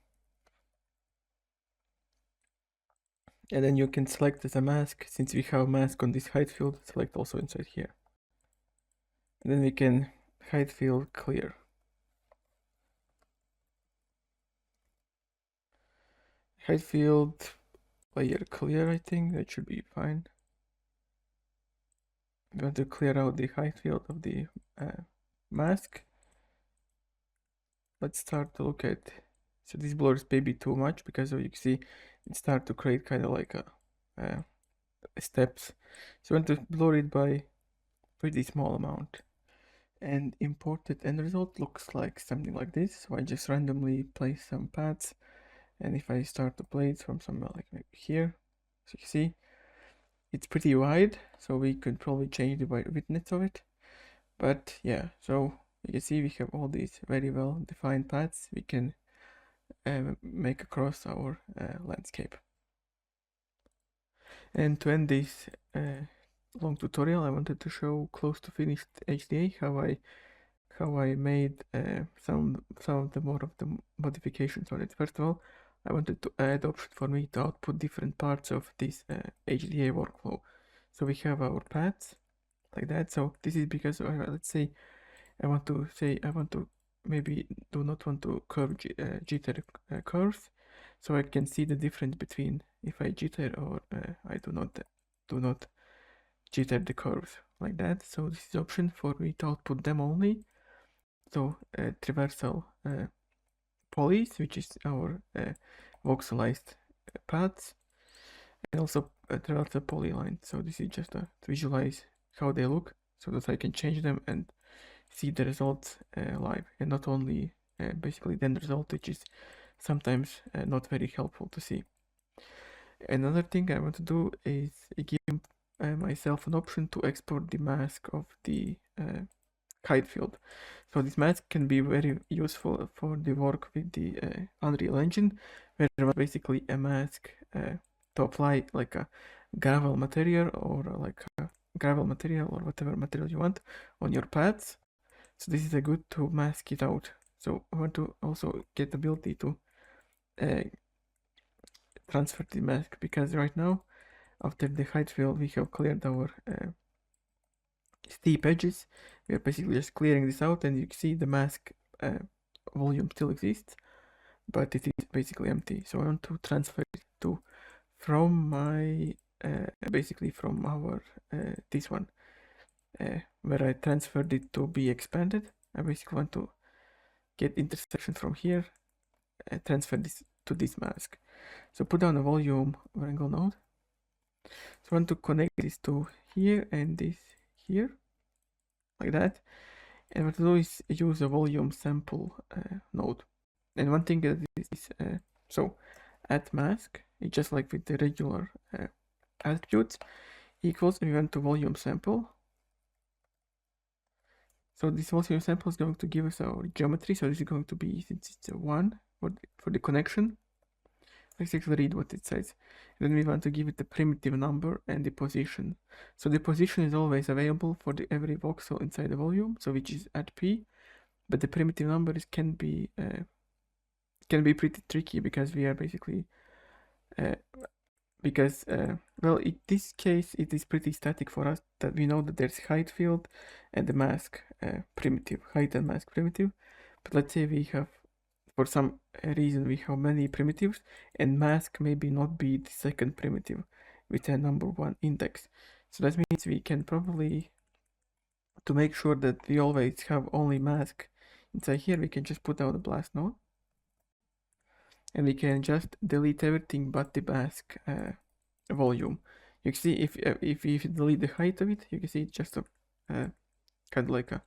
Speaker 1: And then you can select as a mask, since we have a mask on this height field, select also inside here. And then we can height field clear. Height field layer clear, I think that should be fine. We want to clear out the height field of the mask. Let's start to look at, so this blur is maybe too much, because you can see it start to create kind of like a steps. So I want to blur it by pretty small amount, and imported end result looks like something like this. So I just randomly place some paths, and if I start to play it from somewhere like maybe here, so you see it's pretty wide, so we could probably change the width of it. But yeah, so you can see we have all these very well defined paths we can make across our landscape. And to end this long tutorial, I wanted to show close to finished HDA how I made some of the more of the modifications on it. First of all, I wanted to add option for me to output different parts of this HDA workflow. So we have our paths like that. So this is because let's say I want to maybe do not want to curve jitter curves, so I can see the difference between if I jitter or I do not jitter the curves, like that. So this is option for me to output them only. So traversal polys, which is our voxelized paths, and also traversal polyline. So this is just to visualize how they look. so that I can change them and see the results live, and not only basically the end result, which is sometimes not very helpful to see. Another thing I want to do is give myself an option to export the mask of the height field. So this mask can be very useful for the work with the Unreal Engine, where you want basically a mask to apply like a gravel material or whatever material you want on your paths. So this is a good to mask it out. So I want to also get the ability to uh, transfer the mask, because right now after the height field we have cleared our steep edges. We are basically just clearing this out, and you can see the mask volume still exists, but it is basically empty. So I want to transfer it to from my basically from our this one where I transferred it to be expanded. I basically want to get intersection from here, transfer this to this mask. So put down a volume wrangle node. So I want to connect this to here and this here, like that. And what to do is use a volume sample node. And one thing that is so add mask, it's just like with the regular attributes, equals, and we want to volume sample. So this volume sample is going to give us our geometry. So this is going to be, since it's a 1 for the connection, let's actually read what it says. And then we want to give it the primitive number and the position. So the position is always available for every voxel inside the volume, so which is at p, but the primitive number can be pretty tricky, because we are basically well, in this case it is pretty static for us, that we know that there's height field and the mask primitive, height and mask primitive. But let's say we have, for some reason, we have many primitives, and mask maybe not be the second primitive with a number 1 index. So that means we can probably, to make sure that we always have only mask inside here, we can just put out a blast node, and we can just delete everything but the mask volume. You can see if you delete the height of it, you can see it's just a kind of like a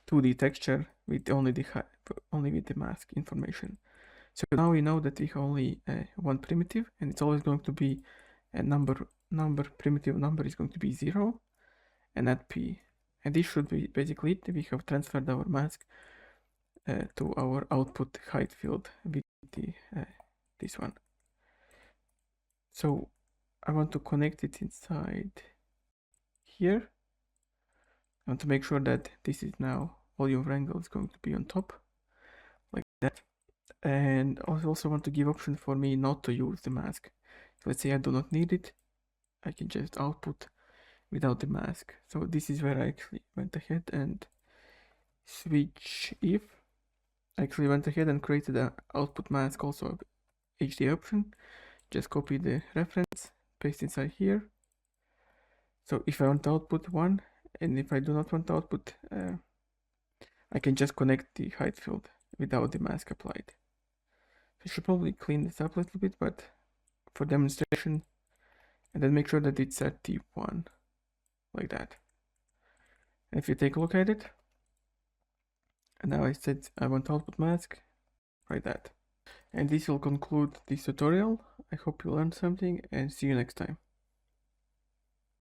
Speaker 1: 2D texture with only with the mask information. So now we know that we have only one primitive, and it's always going to be a primitive number is going to be 0 and at p. And this should be basically it. We have transferred our mask to our output height field with this one. So I want to connect it inside here. I want to make sure that this is now volume wrangle is going to be on top, like that. And I also want to give option for me not to use the mask. So let's say I do not need it, I can just output without the mask. So this is where I actually went ahead and switch if. I actually went ahead and created an output mask also HD option. Just copy the reference, paste inside here. So if I want to output 1, and if I do not want to output, I can just connect the height field without the mask applied. I should probably clean this up a little bit, but for demonstration, and then make sure that it's at T1, like that. And if you take a look at it, and now I said I want output mask, like that. And this will conclude this tutorial. I hope you learned something, and see you next time.